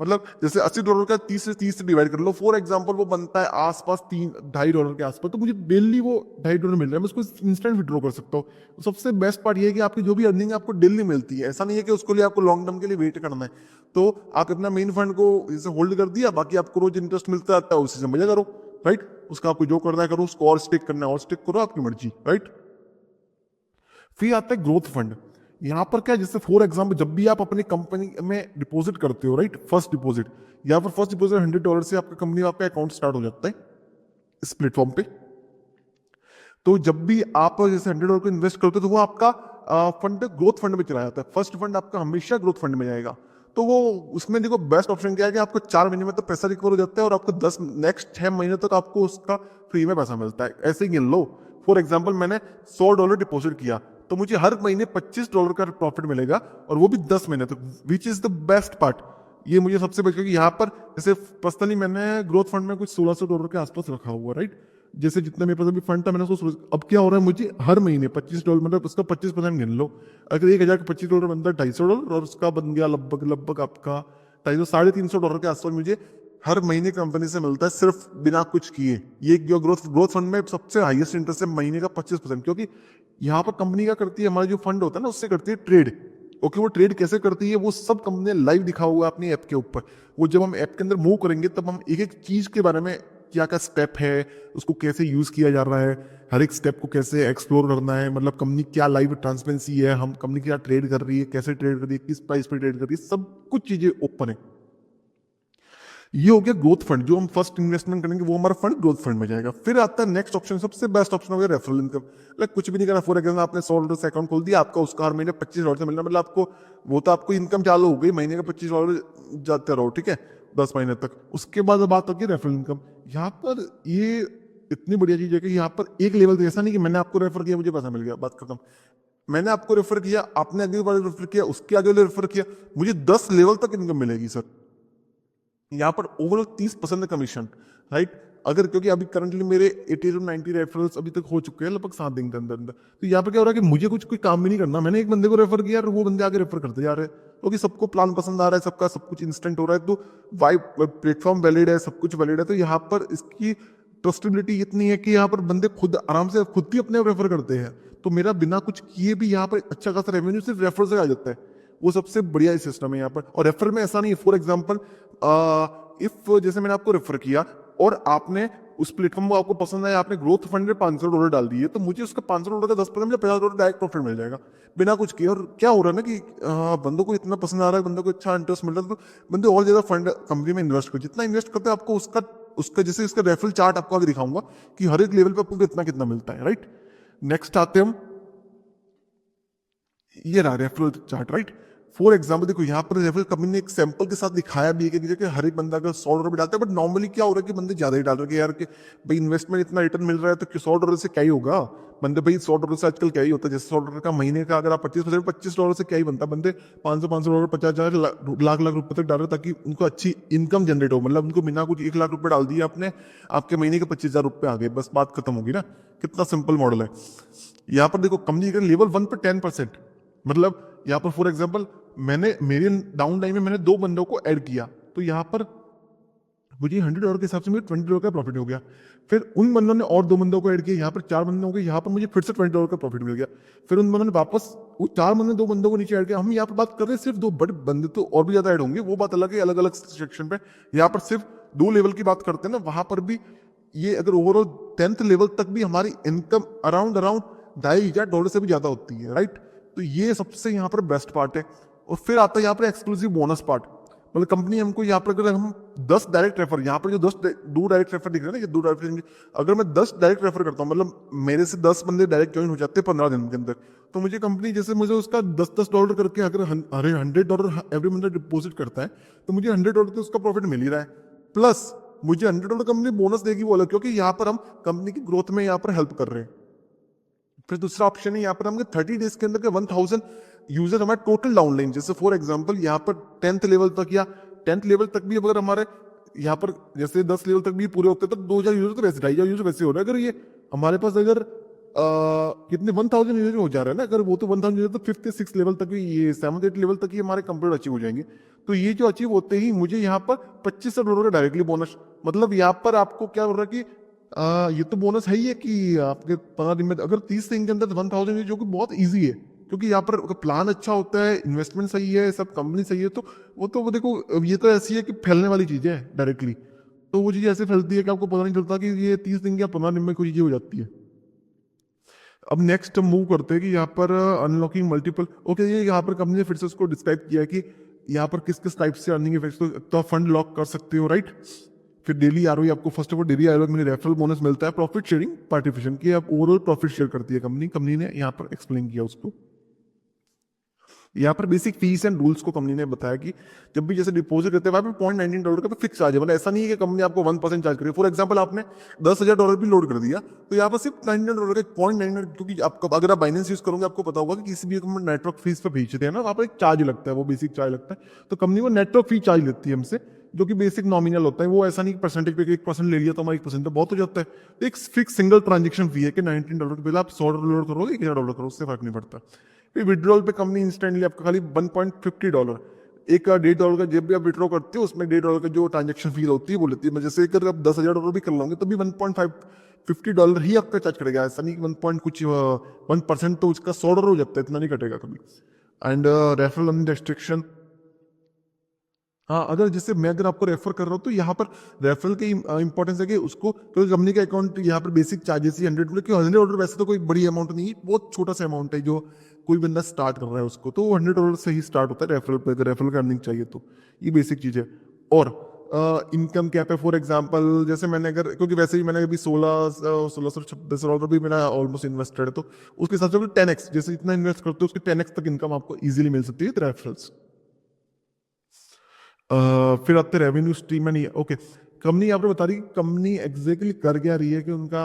मतलब जैसे $80 का 30 से डिवाइड कर लो, फॉर एग्जांपल वो बनता है आसपास $2.5 के आसपास, तो मुझे डेली वो $2.5 मिल रहा है, मैं उसको इंस्टेंट विड्रॉ कर सकता हूँ। तो सबसे बेस्ट पार्ट ये है कि आपकी जो भी अर्निंग है आपको डेली मिलती है। ऐसा नहीं है कि उसके लिए आपको लॉन्ग टर्म के लिए वेट करना है। तो आप अपना मेन फंड को जैसे होल्ड कर दिया, बाकी आपको रोज इंटरेस्ट मिलता रहता है, उसी से मजा करो, राइट। उसका आपको जो करना है करो, उसको और स्टिक करना है और स्टिक करो, आपकी मर्जी, राइट। फिर आता है ग्रोथ फंड। यहाँ पर क्या, जैसे फॉर एग्जाम्पल जब भी आप अपनी कंपनी में डिपॉजिट करते हो, राइट, फर्स्ट डिपॉजिट, यहाँ पर फर्स्ट डिपॉजिट $100 से आपका कंपनी में आपका अकाउंट स्टार्ट हो जाता है इस प्लेटफॉर्म पे। तो जब भी आप जैसे $100 को इन्वेस्ट करते हो तो वो आपका फंड ग्रोथ फंड में चला जाता है। फर्स्ट फंड आपका हमेशा ग्रोथ फंड में जाएगा। तो वो उसमें देखो बेस्ट ऑप्शन क्या है कि आपको 4 महीने में तो पैसा रिकवर हो जाता है और आपको नेक्स्ट 6 महीने तक आपको उसका फ्री में पैसा मिलता है। ऐसे ही गिन लो, फॉर एग्जाम्पल मैंने $100 डिपॉजिट किया तो मुझे हर महीने $25 का प्रॉफिट मिलेगा, और वो भी 10 महीने तक, which is the best part. ये मुझे सबसे बेस्ट, क्योंकि यहाँ पर जैसे पर्सनली मैंने ग्रोथ फंड में कुछ $1600 के आसपास रखा हुआ, राइट। जैसे जितना मेरे पास अभी फंड था मैंने उसको, अब क्या हो रहा है, मुझे हर महीने $25, मतलब उसका 25% गिन लो। अगर 1000 का $25 बनता है $250, और उसका बन गया लगभग आपका $250-300 के आसपास मुझे हर महीने कंपनी से मिलता है, सिर्फ बिना कुछ किए। ये जो ग्रोथ फंड में सबसे हाईएस्ट इंटरेस्ट है महीने का 25%, क्योंकि यहाँ पर कंपनी क्या करती है, हमारा जो फंड होता है ना उससे करती है ट्रेड, ओके। वो ट्रेड कैसे करती है वो सब कंपनी लाइव दिखा हुआ है अपनी ऐप के ऊपर। वो जब हम ऐप के अंदर मूव करेंगे तब हम एक एक चीज के बारे में क्या क्या स्टेप है, उसको कैसे यूज किया जा रहा है, हर एक स्टेप को कैसे एक्सप्लोर करना है, मतलब कंपनी क्या लाइव ट्रांसपेरेंसी है, हम कंपनी क्या ट्रेड कर रही है, कैसे ट्रेड कर रही है, किस प्राइस पे ट्रेड कर रही है, सब कुछ चीजें ओपन है। ये हो गया ग्रोथ फंड, जो हम फर्स्ट इन्वेस्टमेंट करेंगे वो हमारा फंड ग्रोथ फंड में जाएगा। फिर आता है नेक्स्ट ऑप्शन, सबसे बेस्ट ऑप्शन हो गया रेफरल इनकम। लाइक कुछ भी नहीं करना, फॉर एग्जाम्पल आपने $100 से अकाउंट खोल दिया, आपका उसका हर महीने $25 से मिलना, मतलब आपको वो तो आपको इनकम चालू हो गई, महीने का $25 जाते रहो, ठीक है, 10 महीने तक। उसके बाद बात होगी रेफरल इनकम। यहाँ पर ये इतनी बढ़िया चीज है कि यहाँ पर एक लेवल, ऐसा नहीं कि मैंने आपको रेफर किया मुझे पैसा मिल गया, बात खत्म। मैंने आपको रेफर किया, आपने अगली बार रेफर किया, उसके आगे रेफर किया, मुझे 10 लेवल तक इनकम मिलेगी सर। यहाँ पर ओवरऑल 30% कमीशन, राइट। अगर क्योंकि अभी करंटली मेरे 80 to 90 रेफरल्स अभी तक हो चुके हैं लगभग 7 दिन के अंदर अंदर। तो यहाँ पर क्या हो रहा है कि मुझे कुछ कोई काम भी नहीं करना, मैंने एक बंदे को रेफर किया और वो बंदे आगे रेफर करते जा रहे हैं, क्योंकि सबको प्लान पसंद आ रहा है, सबका सब कुछ इंस्टेंट हो रहा है, तो वाइब प्लेटफॉर्म वैलिड है, सब कुछ वैलिड है। तो यहाँ पर इसकी ट्रस्टेबिलिटी इतनी है कि यहाँ पर बंदे खुद आराम से खुद भी अपने रेफर करते हैं। तो मेरा बिना कुछ किए भी यहाँ पर अच्छा खासा रेवेन्यू सिर्फ रेफर से आ जाता है, वो सबसे बढ़िया सिस्टम है यहाँ पर। और रेफर में ऐसा नहीं है, फॉर एग्जाम्पल इफ जैसे मैंने आपको रेफर किया और आपने उस प्लेटफॉर्म को आपको पसंद आया, आपने ग्रोथ फंड में $500 डाल दिए, तो मुझे उसका $500 का 10% या $50 डायरेक्ट प्रॉफिट मिल जाएगा बिना कुछ किए। और क्या हो रहा है ना कि बंदों को इतना पसंद आ रहा है, बंदों को अच्छा इंटरेस्ट मिल रहा है, तो बंदे और ज्यादा फंड कंपनी में इन्वेस्ट कर, जितना इन्वेस्ट करते हैं आपको उसका उसका जैसे इसका रेफरल चार्ट आपको आगे दिखाऊंगा कि हर एक लेवल पे आपको कितना कितना मिलता है, राइट। नेक्स्ट आते हम, ये रहा referral chart, right. For example देखो यहाँ पर रेफरल कंपनी ने एक सैंपल के साथ दिखाया भी है कि हर एक बंदा अगर $100 डालता है, बट नॉर्मली क्या हो रहा है कि बंदे ज्यादा ही डाल रहे हैं यार, कि भाई इन्वेस्टमेंट इतना रिटर्न मिल रहा है तो $100 से क्या ही होगा। बंदे भाई $100 से आजकल क्या ही होता है, जैसे $100 का महीने का अगर आप 25% $25 से क्या ही बनता है, बंदे $500 $50,000 लाख लाख रुपए तक डाल रहे ताकि उनको अच्छी इनकम जनरेट हो, मतलब उनको बिना कुछ 1 लाख रुपए डाल दिए आपने, आपके महीने के $25,000 आ गए, बस बात खत्म होगी ना। कितना सिंपल मॉडल है। यहाँ पर देखो कंपनी का लेवल 1 पे 10%, मतलब यहाँ पर फॉर एग्जाम्पल मैंने मेरे डाउन टाइम में मैंने 2 बंदों को ऐड किया, तो यहाँ पर मुझे $100 के हिसाब से मुझे $20 का प्रॉफिट हो गया। फिर उन बंदों ने और 2 बंदों को ऐड किया, यहाँ पर 4 बंदे हो गए, यहाँ पर मुझे फिर से $20 का प्रॉफिट मिल गया। फिर उन बंदों ने वापस वो 4 बंदे 2 बंदों को नीचे ऐड किया। हम यहाँ पर बात कर रहे हैं सिर्फ 2, बड़े बंदे तो और भी ज्यादा ऐड होंगे, वो बात अलग है, अलग अलग सेक्शन पे। यहाँ पर सिर्फ 2 लेवल की बात करते हैं ना, वहां पर भी ये अगर ओवरऑल 10th लेवल तक भी हमारी इनकम अराउंड $2,500 से भी ज्यादा होती है, राइट। तो ये सबसे यहाँ पर बेस्ट पार्ट है। और फिर आता है यहाँ पर एक्सक्लूसिव बोनस पार्ट, मतलब कंपनी हमको यहाँ पर अगर हम 10 डायरेक्ट रेफर, यहाँ पर जो 2 डायरेक्ट रेफर दिख रहे हैं ना, ये 2 डायरेक्ट, अगर मैं 10 डायरेक्ट रेफर करता हूँ, मतलब मेरे से 10 बंदे डायरेक्ट ज्वाइन हो जाते हैं 15 दिन के अंदर, तो मुझे कंपनी जैसे मुझे उसका $10 करके अगर $100 एवरी मंथ डिपॉजिट करता है, तो मुझे $100 तो उसका प्रॉफिट मिल ही रहा है, प्लस मुझे $100 कंपनी बोनस देगी वो अलग, क्योंकि यहाँ पर हम कंपनी की ग्रोथ में यहाँ पर हेल्प कर रहे हैं। फिर दूसरा ऑप्शन है यहाँ पर हम 30 डेज के अंदर के 1000 यूजर हमारे टोटल डाउनलाइन, जैसे फॉर एग्जांपल यहाँ पर 10th लेवल तक या 10th लेवल तक भी अगर हमारे यहाँ पर जैसे 10 लेवल तक भी पूरे होते तक 2000 यूजर तो वैसे 2500 यूजर वैसे हो रहा है। अगर ये हमारे पास अगर कितने 1000 यूजर हो जा रहा है ना, अगर वो तो 1000 यूजर तो 5th 6th लेवल तक भी, ये 7th 8th लेवल तक ही हमारे कंप्लीट अचीव हो जाएंगे। तो ये जो अचीव होते ही मुझे यहाँ पर $2500 का डायरेक्टली बोनस, मतलब यहाँ पर आपको क्या हो रहा है कि ये तो बोनस है ही है कि आपके 15 दिन में अगर 30 दिन के अंदर 1000, जो कि बहुत ईजी है, क्योंकि यहाँ पर प्लान अच्छा होता है, इन्वेस्टमेंट सही है, सब कंपनी सही है, तो वो देखो ये तो ऐसी है कि फैलने वाली चीज है डायरेक्टली, तो वो चीज ऐसे फैलती है कि आपको पता नहीं चलता कि ये 30 दिन या 15 दिन में कोई चीज हो जाती है। अब नेक्स्ट मूव करते हैं कि यहाँ पर अनलॉकिंग मल्टीपल, ओके, ये यहाँ पर कंपनी ने फिर से उसको डिस्क्राइब किया है कि यहाँ पर किस किस टाइप से अर्निंग इफेक्ट्स, तो फंड लॉक कर सकते हो, राइट। फिर डेली आरओई आपको, first of all daily ROE में रेफरल बोनस मिलता है, प्रॉफिट शेयरिंग पार्टिसिपेशन की आप ओवरऑल प्रॉफिट शेयर करती है कंपनी ने यहाँ पर एक्सप्लेन किया उसको। यहाँ पर बेसिक फीस एंड रूल्स को कंपनी ने बताया कि जब भी जैसे डिपॉजिट करते हैं वहां पे $0.19 का फिक्स चार्ज है, मतलब ऐसा नहीं है कि कंपनी आपको 1% चार्ज करेगी। फॉर एग्जांपल आपने $10,000 भी लोड कर दिया, तो यहाँ पर सिर्फ $99 का 0.99, क्योंकि आपको अगर आप बाइनेंस यूज करोगे आपको पता होगा कि किसी भी नेटवर्क फीस पे भेजते हैं ना, वहाँ पर एक चार्ज लगता है, वो बेसिक चार्ज लगता है, तो कंपनी वो नेटवर्क फी चार्ज लेती है हमसे, जो कि बेसिक नॉमिनल होता है। वो ऐसा नहीं परसेंटेज पे 1% ले लिया तो हमारा 1% तो बहुत हो जाता है। एक फिक्स सिंगल ट्रांजेक्शन फी है कि $19 पहले आप $100 करो, $1000 करो, उससे फर्क नहीं पड़ता। फिर विड्रॉल पे कंपनी इंस्टेंटली आपको खाली $1.50, एक $1.5 का जब भी आप विड्रॉ करते हो उसमें $1.5 का जो ट्रांजेक्शन फीस होती है वो लेती है। जैसे अगर आप $10,000 भी कर लोगे तो भी $1.50 ही आपका चार्ज करेगा, ऐसा नहीं कि 1% तो उसका $100 हो जाता है, इतना नहीं कटेगा कभी। एंड रेफरल अर्निंग रेस्ट्रिक्शन, हाँ, अगर आपको रेफर कर रहा हूँ तो यहाँ पर रेफरल की इंपॉर्टेंस है कि उसको, क्योंकि कंपनी का अकाउंट यहाँ पर बेसिक चार्जेस ही 100, क्योंकि $100 वैसे तो कोई बड़ी अमाउंट नहीं है, बहुत छोटा सा अमाउंट है जो कोई बंदा स्टार्ट कर रहा है उसको, तो $100 से ही स्टार्ट होता है रेफरल पे, अगर रेफरल का अर्निंग चाहिए तो ये बेसिक चीज़ है। और इनकम कैप है, फॉर एग्जाम्पल जैसे मैंने अगर, क्योंकि वैसे ही मैंने अभी 1600 भी मेरा ऑलमोस्ट इन्वेस्टेड है, तो उसके हिसाब से 10x, जैसे इतना इन्वेस्ट करते हो उसके 10x तक इनकम आपको इजीली मिल सकती है रेफरल्स। फिर आते रेवेन्यू स्ट्रीम नहीं है। ओके, कंपनी यहाँ पर बता रही है कि कंपनी एग्जैक्टली कर क्या रही है, कि उनका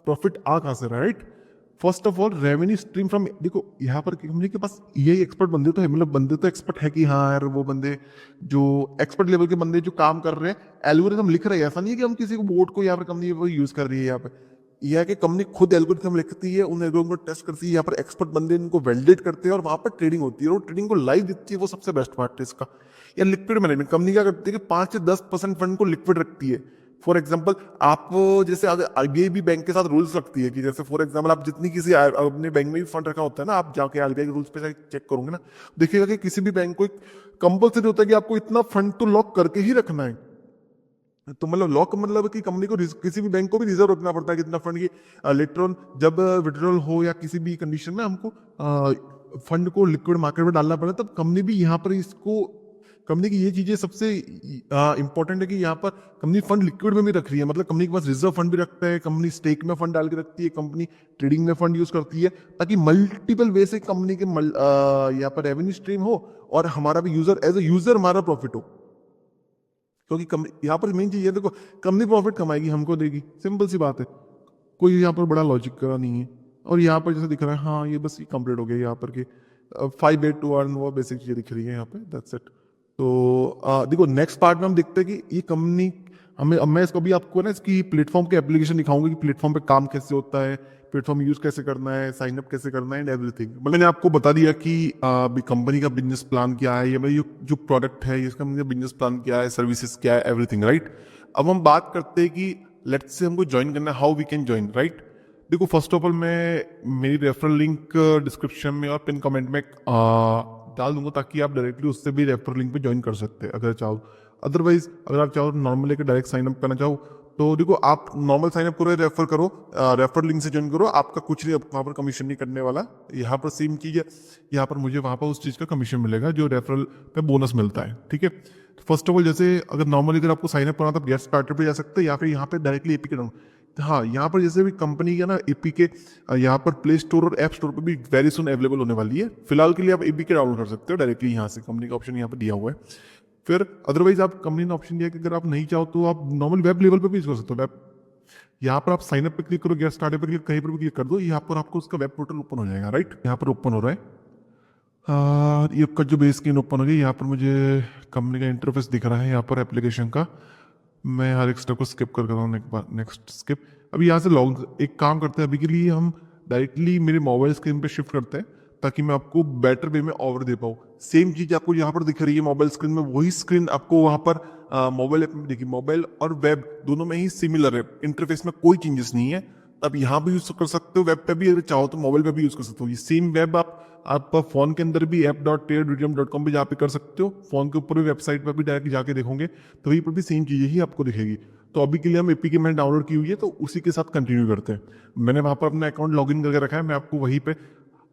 प्रॉफिट आ कहाँ से रहा है, right. First of all revenue stream from, देखो यहाँ पर कंपनी के पास यही एक्सपर्ट बंदे तो है, मतलब बंदे तो एक्सपर्ट है कि हाँ यार वो बंदे जो एक्सपर्ट लेवल के बंदे जो काम कर रहे हैं, एल्गोरिथम लिख रहे हैं, ऐसा नहीं है कि हम किसी को बोर्ड को यहाँ पर कंपनी वो यूज कर रही है यहाँ पे, यह है कि कंपनी खुद एल्गोरिथम लिखती है, उन एल्गोरिथम को टेस्ट करती है, यहाँ पर एक्सपर्ट बंदे इनको वैलिडेट करते हैं और वहां पर ट्रेडिंग होती है, और ट्रेडिंग को लाइव दिखती है, वो सबसे बेस्ट पार्ट है इसका। या लिक्विड मैनेजमेंट, कंपनी क्या करती है कि 5 से 10% फंड को लिक्विड रखती है। फॉर एग्जाम्पल आप, जैसे आरबीआई भी बैंक के साथ रूल्स रखती है कि जैसे फॉर एग्जाम्पल आप जितनी किसी अपने बैंक में भी फंड रखा होता है ना, आप जाके आरबीआई के रूल्स पे चेक करोगे ना, देखिएगा कि किसी भी बैंक को एक कंपल्सरी होता है कि आपको इतना फंड तो लॉक करके ही रखना है। तो मतलब लॉक मतलब कि कंपनी को किसी भी बैंक को भी रिजर्व रखना पड़ता है कितना फंड की, लेटर ऑन जब विड्रॉल हो या किसी भी कंडीशन में हमको फंड को लिक्विड मार्केट में डालना पड़ता है, तब कंपनी भी यहाँ पर इसको, कंपनी की ये चीजें सबसे इंपॉर्टेंट है कि यहाँ पर कंपनी फंड लिक्विड में भी रख रही है, मतलब कंपनी के पास रिजर्व फंड भी रखता है, कंपनी स्टेक में फंड डाल के रखती है, कंपनी ट्रेडिंग में फंड यूज करती है, ताकि मल्टीपल वे से कंपनी के यहाँ पर रेवेन्यू स्ट्रीम हो और हमारा भी यूजर एज ए यूजर हमारा प्रॉफिट हो। क्योंकि यहाँ पर मेन चीज है, देखो कंपनी प्रॉफिट कमाएगी, हमको देगी, सिंपल सी बात है, कोई यहाँ पर बड़ा लॉजिक का नहीं है। और यहाँ पर जैसे दिख रहा है, हाँ ये बस कंप्लीट हो गया यहाँ पर कि 5 8 टू अर्न, वो बेसिक चीजें दिख रही है यहाँ पे, दैट्स इट। तो देखो नेक्स्ट पार्ट में हम देखते हैं कि ये कंपनी हमें, अब मैं इसको भी आपको ना इसकी प्लेटफॉर्म के एप्लीकेशन दिखाऊंगा कि प्लेटफॉर्म पे काम कैसे होता है, प्लेटफॉर्म यूज कैसे करना है, साइन अप कैसे करना है एंड एवरीथिंग। मैंने आपको बता दिया कि कंपनी का बिजनेस प्लान क्या है, ये भाई जो प्रोडक्ट है इसका बिजनेस प्लान क्या है, सर्विसेज क्या है, एवरीथिंग, राइट। अब हम बात करते हैं कि लेट्स से हमको ज्वाइन करना है, how we can join, right. देखो फर्स्ट ऑफ ऑल मैं मेरी रेफरल लिंक डिस्क्रिप्शन में और पिन कमेंट में डाल दूंगा, ताकि आप डायरेक्टली उससे भी रेफरल लिंक पे ज्वाइन कर सकते हैं अगर चाहो। अदरवाइज अगर आप चाहो नॉर्मल लेकर डायरेक्ट साइन अप करना चाहो, तो देखो आप नॉर्मल साइन अप करो, रेफर करो, रेफर लिंक से ज्वाइन करो, आपका कुछ नहीं, वहाँ पर कमीशन नहीं करने वाला। यहाँ पर सेम चीज़ है, यहाँ पर मुझे वहाँ पर उस चीज़ का कमीशन मिलेगा जो रेफरल पे बोनस मिलता है, ठीक है। फर्स्ट ऑफ ऑल जैसे अगर नॉर्मली अगर आपको साइन अप करना तो गेट स्टार्टर पे जा सकते हैं, या फिर यहाँ पे डायरेक्टली एपी के डाउन, हाँ यहाँ पर जैसे भी कंपनी का ना एपी के यहाँ पर प्ले स्टोर और ऐप स्टोर पर भी वेरी सुन अवेलेबल होने वाली है। फिलहाल के लिए आप एपी के डाउनलोड कर सकते हो डायरेक्टली यहाँ से, कंपनी का ऑप्शन यहाँ पर दिया हुआ है। फिर अदरवाइज आप, कंपनी ने ऑप्शन दिया कि अगर आप नहीं चाहो तो आप नॉर्मल वेब लेवल पर भी यूज कर सकते हो। वेब यहाँ पर आप साइन अप पे क्लिक करो, गेट स्टार्ट पे क्लिक, कहीं पर भी क्लिक कर दो, यहाँ पर आपको उसका वेब पोर्टल ओपन हो जाएगा, राइट। यहाँ पर ओपन हो रहा है, ये का जो बेस स्क्रीन ओपन हो गई, यहाँ पर मुझे कंपनी का इंटरफेस दिख रहा है, यहाँ पर एप्लीकेशन का। मैं हर एक स्टेप को स्किप कर रहा हूँ, एक बार नेक्स्ट स्किप। अभी यहाँ से लॉग एक काम करते हैं, अभी के लिए हम डायरेक्टली मेरे मोबाइल स्क्रीन पे शिफ्ट करते हैं, ताकि मैं आपको बेटर वे में ओवर दे पाऊँ। सेम चीज़ आपको यहाँ पर दिख रही है मोबाइल स्क्रीन में, वही स्क्रीन आपको वहाँ पर मोबाइल ऐप में दिखी। मोबाइल और वेब दोनों में ही सिमिलर है, इंटरफेस में कोई चेंजेस नहीं है। अब यहाँ भी यूज कर सकते हो, वेब पे भी अगर चाहो तो मोबाइल पे भी यूज कर सकते हो। ये सेम वेब आप फोन के अंदर भी app.tradevidium.com पे जाके कर सकते हो, फोन के ऊपर भी वेबसाइट पर भी डायरेक्ट जाके देखोगे तो वहीं पर भी सेम चीजें ही आपको दिखेगी। तो अभी के लिए हम एपी के मैंने डाउनलोड की हुई है, तो उसी के साथ कंटिन्यू करते हैं। मैंने वहां पर अपना अकाउंट लॉगिन करके रखा है, मैं आपको वहीं पे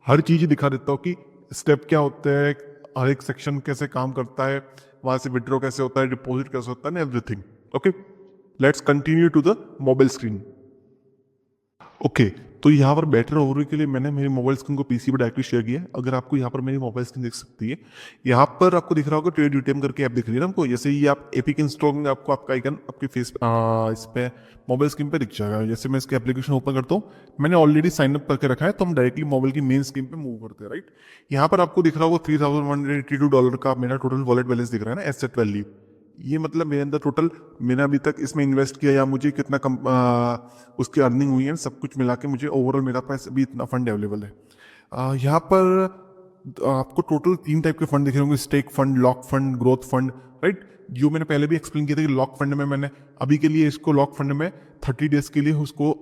हर चीज दिखा देता हूँ कि स्टेप क्या होते हैं, हर एक सेक्शन कैसे काम करता है, वहां से विड्रॉ कैसे होता है, डिपॉजिट कैसे होता है, everything. Okay, let's continue to the mobile screen. Okay, तो यहाँ पर बेटर ओवरव्यू के लिए मैंने मेरी मोबाइल स्क्रीन को पीसी पर डायरेक्टली शेयर किया है। अगर आपको यहाँ पर मेरी मोबाइल स्क्रीन दिख सकती है, यहाँ पर आपको दिख रहा होगा ट्रेड यूटीएम करके ऐप दिख रही है ना हमको। जैसे ही आप एपी के इंस्टॉल करेंगे, आपको आपका आइकन आपके फेस इस पे मोबाइल स्क्रीन पे दिख जाएगा। जैसे मैं इसके एप्लीकेशन ओपन करता हूँ, मैंने ऑलरेडी साइन अप करके रखा है, तो हम डायरेक्टली मोबाइल की मेन स्क्रीन पे मूव करते हैं, राइट। यहाँ पर आपको दिख रहा होगा $3,182 का मेरा टोटल वॉलेट बैलेंस दिख रहा है ना, एसेट वैल्यू। ये मतलब मेरे अंदर टोटल मैंने अभी तक इसमें इन्वेस्ट किया या मुझे कितना उसकी अर्निंग हुई है, सब कुछ मिला के मुझे ओवरऑल मेरा पास अभी इतना फंड अवेलेबल है। यहाँ पर आपको टोटल 3 टाइप के फंड दिख रहे होंगे, stake fund, lock fund, growth fund, right. जो मैंने पहले भी एक्सप्लेन किया था कि लॉक फंड में मैंने अभी के लिए इसको लॉक फंड में 30 डेज के लिए उसको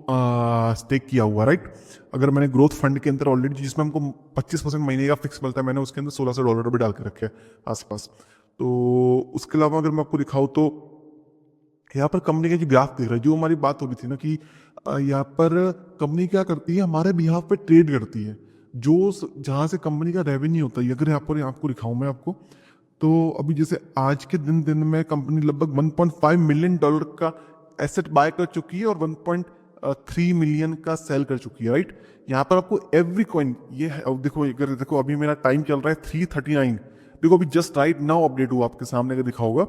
स्टेक किया हुआ, राइट। अगर मैंने ग्रोथ फंड के अंदर ऑलरेडी जिसमें हमको 25% महीने का फिक्स मिलता है, मैंने उसके अंदर $1,600 भी डाल के रखे आसपास। तो उसके अलावा अगर मैं आपको दिखाऊँ तो यहाँ पर कंपनी का जो ग्राफ दिख रहा है, जो हमारी बात हो रही थी ना कि यहाँ पर कंपनी क्या करती है, हमारे बिहाफ पे ट्रेड करती है, जो जहाँ से कंपनी का रेवेन्यू होता है। अगर यहाँ पर आपको दिखाऊं मैं आपको, तो अभी जैसे आज के दिन में कंपनी लगभग 1.5 मिलियन डॉलर का एसेट बाय कर चुकी है और 1.3 मिलियन का सेल कर चुकी है, राइट। यहाँ पर आपको एवरी कॉइन ये है, अब देखो, अगर देखो अभी मेरा टाइम चल रहा है 3:39, देखो अभी जस्ट राइट नाउ अपडेट हुआ आपके सामने, अगर दिखा होगा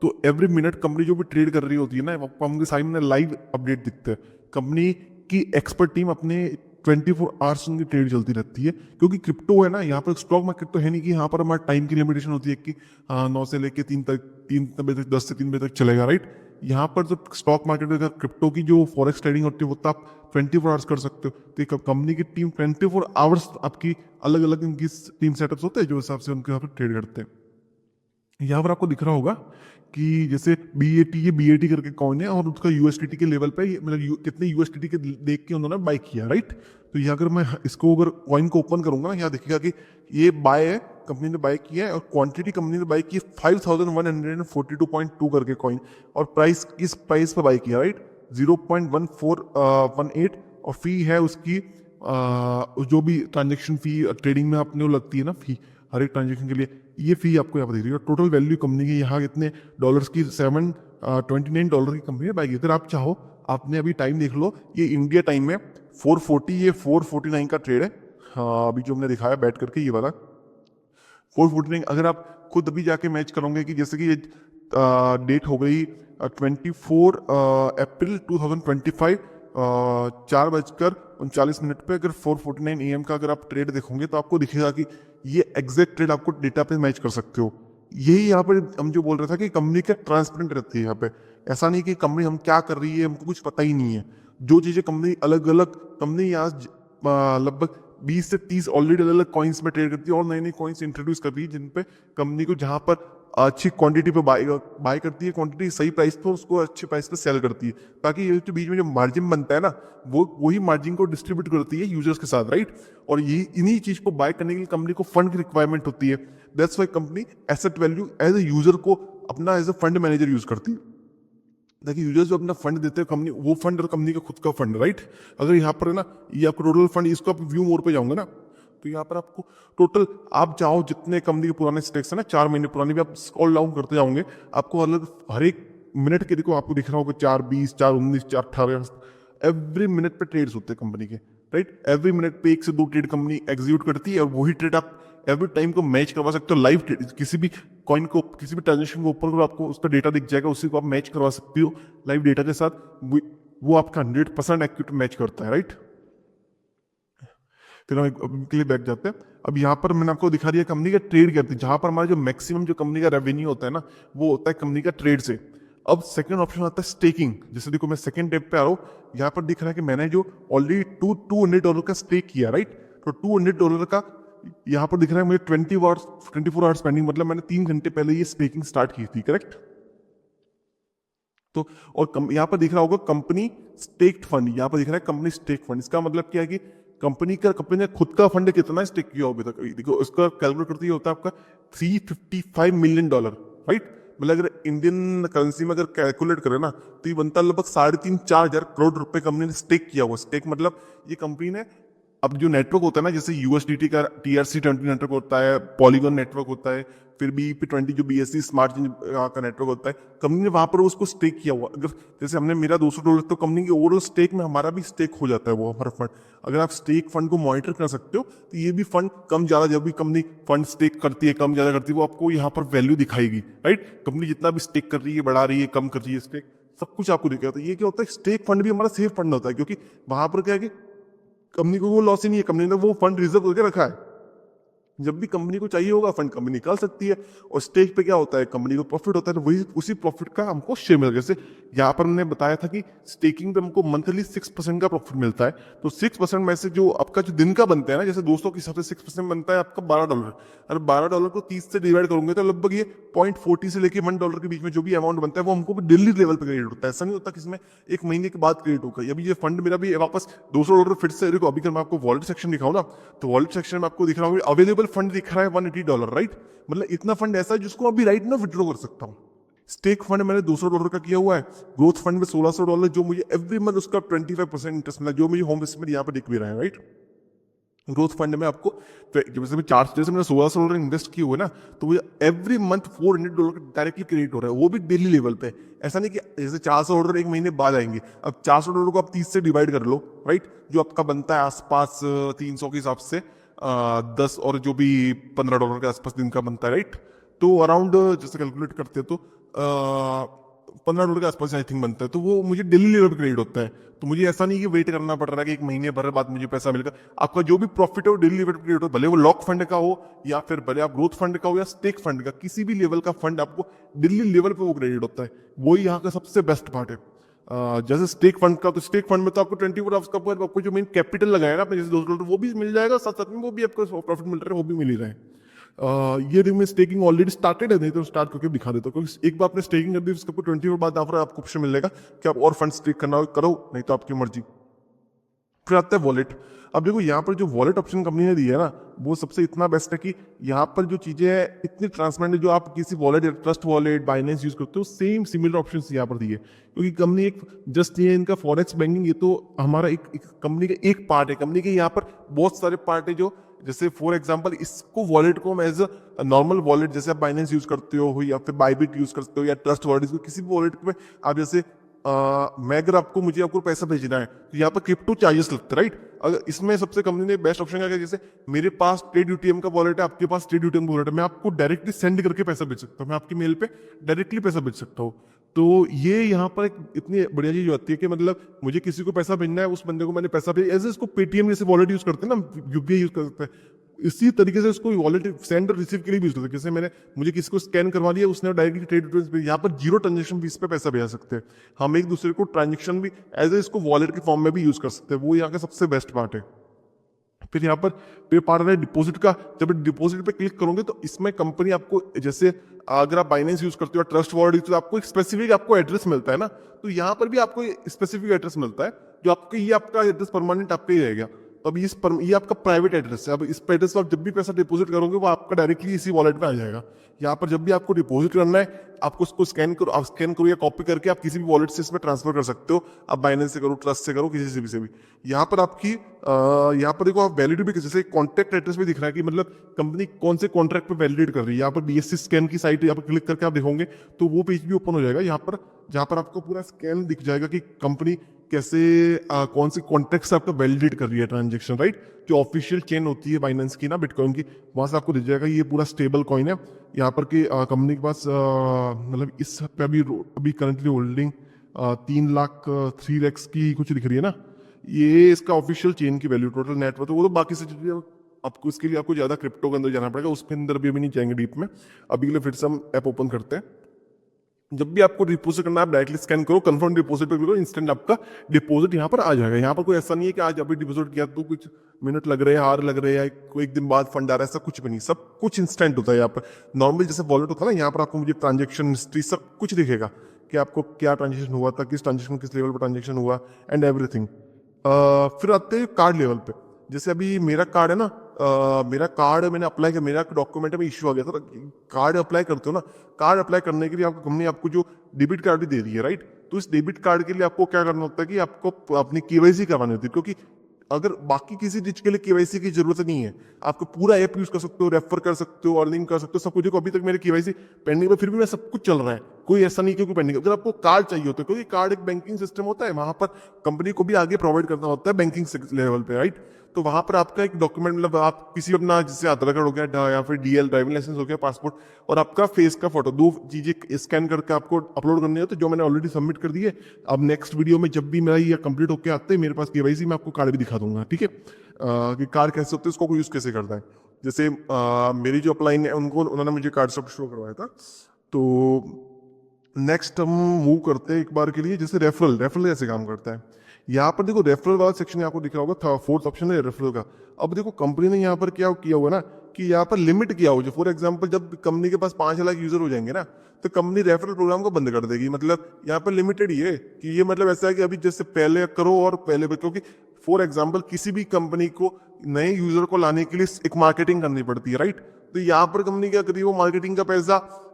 तो एवरी मिनट कंपनी जो भी ट्रेड कर रही होती है ना, आपको हमके सामने लाइव अपडेट दिखता है। कंपनी की एक्सपर्ट टीम अपने 24 आवर्स उनकी ट्रेड चलती रहती है, क्योंकि क्रिप्टो है ना, यहाँ पर स्टॉक मार्केट तो है नहीं कि यहाँ पर हमारा टाइम की लिमिटेशन होती है कि 9 से लेके 3 तक, 3 बजे तक, 10 से 3 बजे तक चलेगा, राइट। यहाँ पर जो स्टॉक मार्केट अगर क्रिप्टो की जो फॉरेक्स ट्रेडिंग होती है वो तो आप 24 आवर्स कर सकते हो। तो एक कंपनी की टीम 24 आवर्स आपकी अलग अलग इनकी टीम सेटअप्स होते हैं, जो हिसाब से उनके यहाँ पर ट्रेड करते हैं। यहाँ पर आपको दिख रहा होगा कि जैसे BAT, ये BAT करके कॉइन है और उसका USDT के लेवल पे मतलब कितने USDT के देख के उन्होंने बाय किया, राइट। तो यहाँ अगर मैं इसको अगर कॉइन को ओपन करूंगा ना, यहाँ देखिएगा कि ये बाय है, कंपनी ने बाय किया है और क्वांटिटी कंपनी ने बाय की है 5142.2 करके कॉइन, और प्राइस किस प्राइस पर बाय किया, राइट, 0.1418, और फी है उसकी जो भी ट्रांजेक्शन फी ट्रेडिंग में अपने को लगती है ना, फी हर एक ट्रांजेक्शन के लिए, ये फी आपको यहाँ पर दिख रही है। टोटल वैल्यू कंपनी की यहाँ कितने डॉलर्स की, $729 की कंपनी ने बाय की। अगर आप चाहो, आपने अभी टाइम देख लो, ये इंडिया टाइम में 440, ये 449 का ट्रेड है। हाँ, अभी जो हमने दिखाया बैठ करके ये वाला 449, अगर आप खुद अभी जाके मैच करोगे कि जैसे कि ये डेट हो गई 24 अप्रैल 2025, 4:39 पे, अगर 4:49 AM का अगर आप ट्रेड देखोगे तो आपको दिखेगा कि ये एग्जैक्ट ट्रेड आपको डेटा पे मैच कर सकते हो। यही यहाँ पर हम जो बोल रहे थे कि कंपनी क्या ट्रांसपेरेंट रहती है यहाँ पे। ऐसा नहीं कि कंपनी हम क्या कर रही है हमको कुछ पता ही नहीं है। जो चीजें कंपनी अलग अलग, कंपनी यहाँ लगभग 20 से 30 ऑलरेडी अलग अलग कॉइन्स में ट्रेड करती है और नई नई कॉइन्स इंट्रोड्यूस कर रही है, जिन पे कंपनी को जहां पर अच्छी क्वांटिटी पे बाय करती है, क्वांटिटी सही प्राइस पर उसको अच्छे प्राइस पे सेल करती है, ताकि ये जो बीच में जो मार्जिन बनता है ना, वो वही मार्जिन को डिस्ट्रीब्यूट करती है यूजर्स के साथ, राइट। और ये इन्हीं चीज को बाय करने के लिए कंपनी को फंड की रिक्वायरमेंट होती है। That's why company asset value as a user को अपना as a fund manager use करती है, ताकि यूजर्स जो अपना फंड देते हैं कंपनी, वो फंड और कंपनी का खुद का फंड, राइट। अगर यहाँ पर है ना, ये आपको टोटल फंड, इसको आप व्यू मोर पे जाओगे ना, तो यहाँ पर आपको टोटल, आप चाहो जितने कंपनी के पुराने स्टेक्स है ना, 4 महीने पुराने भी आप स्क्रॉल डाउन करते जाओगे, आपको अलग हर एक मिनट के देखो आपको दिख रहा होगा 4:20, 4:19, 4:18, एवरी मिनट पे ट्रेड्स होते हैं कंपनी के, राइट। एवरी मिनट पे 1 से 2 ट्रेड कंपनी एग्जीक्यूट करती है, और वही ट्रेड आप एवरी टाइम को मैच करवा सकते हो लाइव ट्रेड। किसी भी कॉइन को, किसी भी ट्रांजेक्शन को ऊपर आपको उसका डेटा दिख जाएगा, उसी को आप मैच करवा सकते हो लाइव डेटा के साथ। वो आपका 100% एक्यूरेट मैच करता है, राइट। फिर हम के लिए बैक जाते हैं। अब यहाँ पर मैंने आपको दिखा दिया कंपनी का ट्रेड करती है, जहां पर हमारा जो मैक्सिमम जो कंपनी का रेवेन्यू होता है ना, वो होता है कंपनी का ट्रेड से। अब सेकंड ऑप्शन आता है स्टेकिंग। जैसे देखो मैं सेकंड टैब पे आ रहा हूँ, यहाँ पर दिख रहा है कि मैंने जो ऑलरेडी $200 का स्टेक किया, राइट। तो $200 का यहाँ पर दिख रहा है मुझे 24 आवर्स पेंडिंग, मतलब मैंने 3 घंटे पहले ये स्टेकिंग स्टार्ट की थी, करेक्ट। तो और यहाँ पर दिख रहा होगा कंपनी स्टेक्ड फंड, यहाँ पर दिख रहा है कंपनी स्टेक फंड। इसका मतलब क्या है कि कंपनी ने खुद का फंड कितना स्टेक किया अभी तक, देखो इसका कैलकुलेट करते ही होता है आपका $355 मिलियन, राइट। मतलब अगर इंडियन करेंसी में अगर कैलकुलेट करें ना, तो ये बनता लगभग 3.5-4 हजार करोड़ रुपए कंपनी ने स्टेक किया हुआ। स्टेक मतलब ये कंपनी ने, अब जो नेटवर्क होता है ना, जैसे USDT का TRC20 नेटवर्क होता है, पॉलीगॉन नेटवर्क होता है, फिर BEP20 जो BSC स्मार्ट का नेटवर्क होता है, कंपनी ने वहां पर उसको स्टेक किया हुआ। अगर जैसे हमने मेरा $200, तो कंपनी के ओवरऑल स्टेक में हमारा भी स्टेक हो जाता है वो हमारा फंड। अगर आप स्टेक फंड को मॉनिटर कर सकते हो, तो ये भी फंड कम ज्यादा, जब भी कंपनी फंड स्टेक करती है, कम ज्यादा करती है, वो आपको यहाँ पर वैल्यू दिखाएगी, राइट। कंपनी जितना भी स्टेक कर रही है, बढ़ा रही है, कम कर रही है स्टेक, सब कुछ आपको दिखेगा। तो ये क्या होता है, स्टेक फंड भी हमारा सेफ फंड होता है, क्योंकि वहां पर क्या है कि कंपनी को वो लॉस ही नहीं है, कंपनी ने वो फंड रिजर्व करके रखा है। जब भी कंपनी को चाहिए होगा फंड कंपनी निकाल सकती है। और स्टेक पे क्या होता है, कंपनी को प्रॉफिट होता है, तो वही उसी प्रॉफिट का हमको शेयर मिलेगा। जैसे यहाँ पर मैंने बताया था कि स्टेकिंग पे हमको मंथली 6% का प्रॉफिट मिलता है। तो 6% में से जो आपका जो दिन का बनता है ना, जैसे दोस्तों के हिसाब से 6% बनता है आपका $12। अगर $12 को 30 से डिवाइड करोगे तो लगभग ये 0.40 से लेके $1 के बीच में जो भी अमाउंट बनता है वो हमको डेली लेवल पे क्रेडिट होता है। ऐसा नहीं होता कि इसमें एक महीने के बाद क्रेडिट होगा। अभी ये फंड मेरा भी वापस $200 फिर से देखो। अभी अगर मैं आपको वॉलेट सेक्शन दिखाऊं ना, तो वॉलेट सेक्शन में आपको दिख रहा होगा अवेलेबल फंड दिख रहा है $180, राइट। मतलब इतना फंड ऐसा है जिसको अभी राइट ना विड्रॉ कर सकता हूँ। स्टेक फंड मैंने $200 का किया हुआ है। ग्रोथ फंड में $1600, जो मुझे एवरी मंथ उसका 25% इंटरेस्ट मिला, जो मुझे होम में यहाँ पर दिख भी रहा है, राइट। ग्रोथ फंड में आपको जैसे मैंने $1600 इन्वेस्ट किए हुए ना, तो मुझे एवरी मंथ $400 डायरेक्टली क्रेडिट हो रहा है, वो भी डेली लेवल पे। ऐसा नहीं कि जैसे $400 एक महीने बाद आएंगे। अब $400 को आप 30 से डिवाइड कर लो, राइट, जो आपका बनता है आसपास 300 के हिसाब से 10 और जो भी $15 के आसपास दिन का बनता है, राइट। तो अराउंड जैसे कैलकुलेट करते हैं तो $15 के आसपास आई थिंक बनता है। तो वो मुझे डेली लेवल पे क्रेडिट होता है। तो मुझे ऐसा नहीं कि वेट करना पड़ रहा है कि एक महीने भर बाद मुझे पैसा मिलेगा। आपका जो भी प्रॉफिट है वो डेली लेवल पे क्रेडिट हो, भले वो लॉक फंड का हो या फिर भले आप ग्रोथ फंड का हो या स्टेक फंड का, किसी भी लेवल का फंड आपको डेली लेवल पे वो क्रेडिट होता है। वही यहाँ का सबसे बेस्ट पार्ट है। जैसे स्टेक फंड का, तो स्टेक फंड में तो आपको 24 आवर्स का आपको जो मेन कैपिटल लगाया ना आपने, जैसे $200 वो भी मिल जाएगा, साथ साथ में वो भी आपको प्रॉफिट मिल रहा है, वो भी मिल ही रहा है। ये रिंग में स्टेकिंग ऑलरेडी स्टार्टेड है, नहीं तो स्टार्ट करके दिखा देता हूँ, क्योंकि एक बार आपने स्टेकिंग कर दी उसके ऊपर 24 बाद आपको ऑप्शन मिलेगा कि आप और फंड स्टेक करना हो करो, नहीं तो आपकी मर्जी। फिर आता है वॉलेट। अब देखो यहाँ पर जो वॉलेट ऑप्शन कंपनी ने दिया है ना, वो सबसे इतना बेस्ट है कि यहाँ पर जो चीजें हैं इतनी ट्रांसपेरेंट है। जो आप किसी wallet, trust wallet, Binance use करते हो, सेम सिमिलर ऑप्शन यहाँ पर दिए। क्योंकि कंपनी एक जस्ट ये इनका फॉरेक्स बैंकिंग, ये तो हमारा एक कंपनी का एक पार्ट है। कंपनी के यहाँ पर बहुत सारे पार्ट है, जो जैसे फॉर एग्जांपल इसको वॉलेट को हम एज अ नॉर्मल वॉलेट, जैसे आप बाइनेंस यूज करते हो या फिर बाइबिट यूज करते हो या ट्रस्ट वॉलेट, किसी भी वॉलेट में आप जैसे मैं अगर मुझे आपको पैसा भेजना है तो यहाँ पर क्रिप्टो चार्जेस लगते हैं, राइट। अगर इसमें सबसे कंपनी ने बेस्ट ऑप्शन क्या किया, जैसे मेरे पास ट्रेड यूटीएम का वॉलेट है, आपके पास ट्रेड यूटीएम का वॉलेट है, मैं आपको डायरेक्टली सेंड करके पैसा भेज सकता हूँ, मैं आपकी मेल पे डायरेक्टली पैसा भेज सकता हूँ। तो ये यहाँ पर एक इतनी बढ़िया चीज होती है कि मतलब मुझे किसी को पैसा भेजना है, उस बंदे को मैंने पैसा भेजा, ऐसे इसको पेटीएम जैसे वॉलेट यूज करते हैं ना, यूपीआई यूज करते हैं, इसी तरीके से उसको वॉलेट सेंड और रिसीव के लिए भी यूज करते हैं। जैसे मुझे किसी को स्कैन करवा लिया, उसने डायरेक्टली ट्रेड डिटेल्स पे, यहाँ पर 0 ट्रांजेक्शन फीस पे पैसा भेज सकते हैं। हम एक दूसरे को ट्रांजेक्शन भी एज ए इसको वॉलेट के फॉर्म में भी यूज कर सकते हैं। वो यहाँ का सबसे बेस्ट पार्ट है। फिर यहाँ पर पे पार्ट है डिपॉजिट का। जब डिपॉजिट पे क्लिक करोगे तो इसमें कंपनी आपको, जैसे अगर आप बाइनेंस यूज करते हो, ट्रस्ट वॉलेट, तो आपको एक स्पेसिफिक आपको एड्रेस मिलता है ना, तो यहाँ पर भी आपको स्पेसिफिक एड्रेस मिलता है, जो आपको ये आपका एड्रेस परमानेंट आपका ही रहेगा। तो अब ये आपका प्राइवेट एड्रेस है। अब इस एड्रेस पर आप जब भी पैसा डिपॉजिट करोगे वो आपका डायरेक्टली इसी वॉलेट में आ जाएगा। यहाँ पर जब भी आपको डिपॉजिट करना है, आपको उसको स्कैन करो या कॉपी करके आप किसी भी वॉलेट से इसमें ट्रांसफर कर सकते हो। आप बाइनेंस से करो, ट्रस्ट से करो, किसी से भी। यहाँ पर आपकी यहाँ पर देखो, आप वैलिडिटी भी, जैसे कॉन्टैक्ट एड्रेस भी दिख रहा है कि मतलब कंपनी कौन से कॉन्ट्रैक्ट पे वैलिडेट कर रही है। यहाँ पर बीएससी स्कैन की साइट यहाँ पर क्लिक करके आप देखोगे तो वो पेज भी ओपन हो जाएगा यहाँ पर, जहाँ पर आपको पूरा स्कैन दिख जाएगा कि कंपनी कैसे कौन सी कॉन्ट्रैक्ट से आपका वैलिडेट कर रही है ट्रांजेक्शन, राइट। जो ऑफिशियल चेन होती है बाइनेंस की ना, बिटकॉइन की, वहां से आपको दिख जाएगा ये पूरा स्टेबल कॉइन है। यहाँ पर की कंपनी के पास मतलब इस पे अभी करंटली होल्डिंग 3 लाख की कुछ दिख रही है ना, ये इसका ऑफिशियल चेन की वैल्यू, टोटल नेटवर्क। वो तो बाकी से चीजें आपको, इसके लिए आपको ज्यादा क्रिप्टो के अंदर जाना पड़ेगा, उसके अंदर भी अभी नहीं जाएंगे डीप में। अभी के लिए फिर से हम ऐप ओपन करते हैं। जब भी आपको डिपॉजिट करना है, आप डायरेक्टली स्कैन करो, कंफर्म डिपॉजिट पे क्लिक करो, इंस्टेंट आपका डिपॉजिट यहाँ पर आ जाएगा। यहाँ पर कोई ऐसा नहीं है कि आज अभी डिपॉजिट किया तो कुछ मिनट लग रहे हैं, आवर लग रहे हैं, कोई एक दिन बाद फंड आ रहा है, ऐसा कुछ भी नहीं, सब कुछ इंस्टेंट होता है यहाँ पर। नॉर्मल जैसे वॉलेट होता है ना, यहाँ पर आपको मुझे ट्रांजेक्शन हिस्ट्री सब कुछ दिखेगा कि आपको क्या ट्रांजेक्शन हुआ था, किस ट्रांजेक्शन किस लेवल पर ट्रांजेक्शन हुआ, एंड एवरीथिंग। फिर आते हैं कार्ड लेवल पे। जैसे अभी मेरा कार्ड है ना, मेरा कार्ड मैंने अप्लाई किया, मेरा डॉक्यूमेंट में इश्यू आ गया था। कार्ड अप्लाई करते हो ना, कार्ड अप्लाई करने के लिए आपको कंपनी आपको जो डेबिट कार्ड भी दे रही है, राइट। तो इस डेबिट कार्ड के लिए आपको क्या करना होता है कि आपको अपनी केवाईसी करवानी होती है, क्योंकि अगर बाकी किसी चीज के लिए केवाईसी की जरूरत नहीं है, आपको पूरा ऐप यूज कर सकते हो, रेफर कर सकते हो, अर्निंग कर सकते हो, सब कुछ। देखो अभी तक मेरे केवाईसी पेंडिंग में, फिर भी मैं सब कुछ चल रहा है, कोई ऐसा नहीं क्योंकि पेंडिंग। अगर आपको कार्ड चाहिए होता है, क्योंकि कार्ड एक बैंकिंग सिस्टम होता है, वहां पर कंपनी को भी आगे प्रोवाइड करना होता है बैंकिंग लेवल पे, राइट। तो वहां पर आपका एक डॉक्यूमेंट, मतलब आप किसी अपना, जैसे आधार कार्ड हो गया या फिर डीएल ड्राइविंग लाइसेंस हो गया, पासपोर्ट, और आपका फेस का फोटो, 2 चीजें स्कैन करके आपको अपलोड करनी है। तो जो मैंने ऑलरेडी सबमिट कर दी है। अब नेक्स्ट वीडियो में जब भी मेरा ये कंप्लीट होकर आते हैं मेरे पास केवाईसी, मैं आपको कार्ड भी दिखा दूंगा, ठीक है, कि कार्ड कैसे होते हैं, उसको यूज कैसे करता है। जैसे मेरी जो अपलाइन है उन्होंने मुझे कार्ड सब शो करवाया था। तो नेक्स्ट हम मूव करते हैं एक बार के लिए, जैसे रेफरल। रेफरल कैसे काम करता है, यहाँ पर देखो रेफरल वाला सेक्शन आपको दिख रहा होगा, फोर्थ ऑप्शन है रेफरल का। अब देखो कंपनी ने यहाँ पर क्या किया होगा ना, कि यहाँ पर लिमिट किया हो, जो फॉर एग्जांपल जब कंपनी के पास 5 लाख यूजर हो जाएंगे ना, तो कंपनी रेफरल प्रोग्राम को बंद कर देगी। मतलब यहाँ पर लिमिटेड ही है कि ये मतलब ऐसा है कि अभी जैसे पहले करो और पहले, क्योंकि फॉर एग्जाम्पल किसी भी कंपनी को नए यूजर को लाने के लिए एक मार्केटिंग करनी पड़ती है, राइट। तो यहाँ पर कंपनी क्या करी, वो मार्केटिंग का पैसा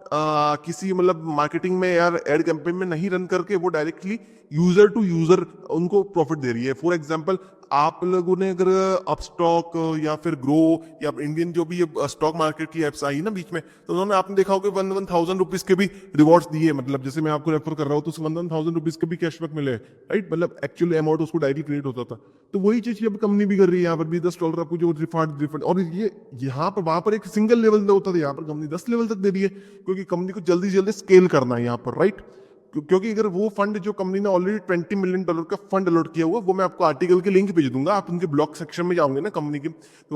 किसी मतलब मार्केटिंग में यार एड कैंपेन में नहीं रन करके वो डायरेक्टली यूजर टू यूजर उनको प्रॉफिट दे रही है। फॉर एग्जांपल आप लोगों ने अगर अपस्टॉक या फिर ग्रो या इंडियन जो भी स्टॉक मार्केट की एप्स आई ना बीच में, तो उन्होंने आपने देखा होगा 1,000 रुपीज के भी रिवॉर्ड्स दिए। मतलब जैसे मैं आपको रेफर कर रहा हूँ तो 1,000 रुपीज के भी कैशबैक मिले, राइट। मतलब एक्चुअली अमाउंट उसको डायरेक्टली क्रेडिट होता था। तो वही चीज अब कंपनी भी कर रही है, यहाँ पर भी $10 आपको जो रिफंड। और ये यहाँ पर वहां पर एक सिंगल लेवल होता था, यहाँ पर कंपनी 10 लेवल तक दे रही है, क्योंकि कंपनी को जल्दी से जल्दी स्केल करना है यहाँ पर, राइट। क्योंकि अगर वो फंड जो कंपनी ने ऑलरेडी $20 मिलियन का फंड अलॉट किया हुआ, वो मैं आपको आर्टिकल के लिंक भेज दूंगा। आप उनके ब्लॉग सेक्शन में जाओगे ना कंपनी के, तो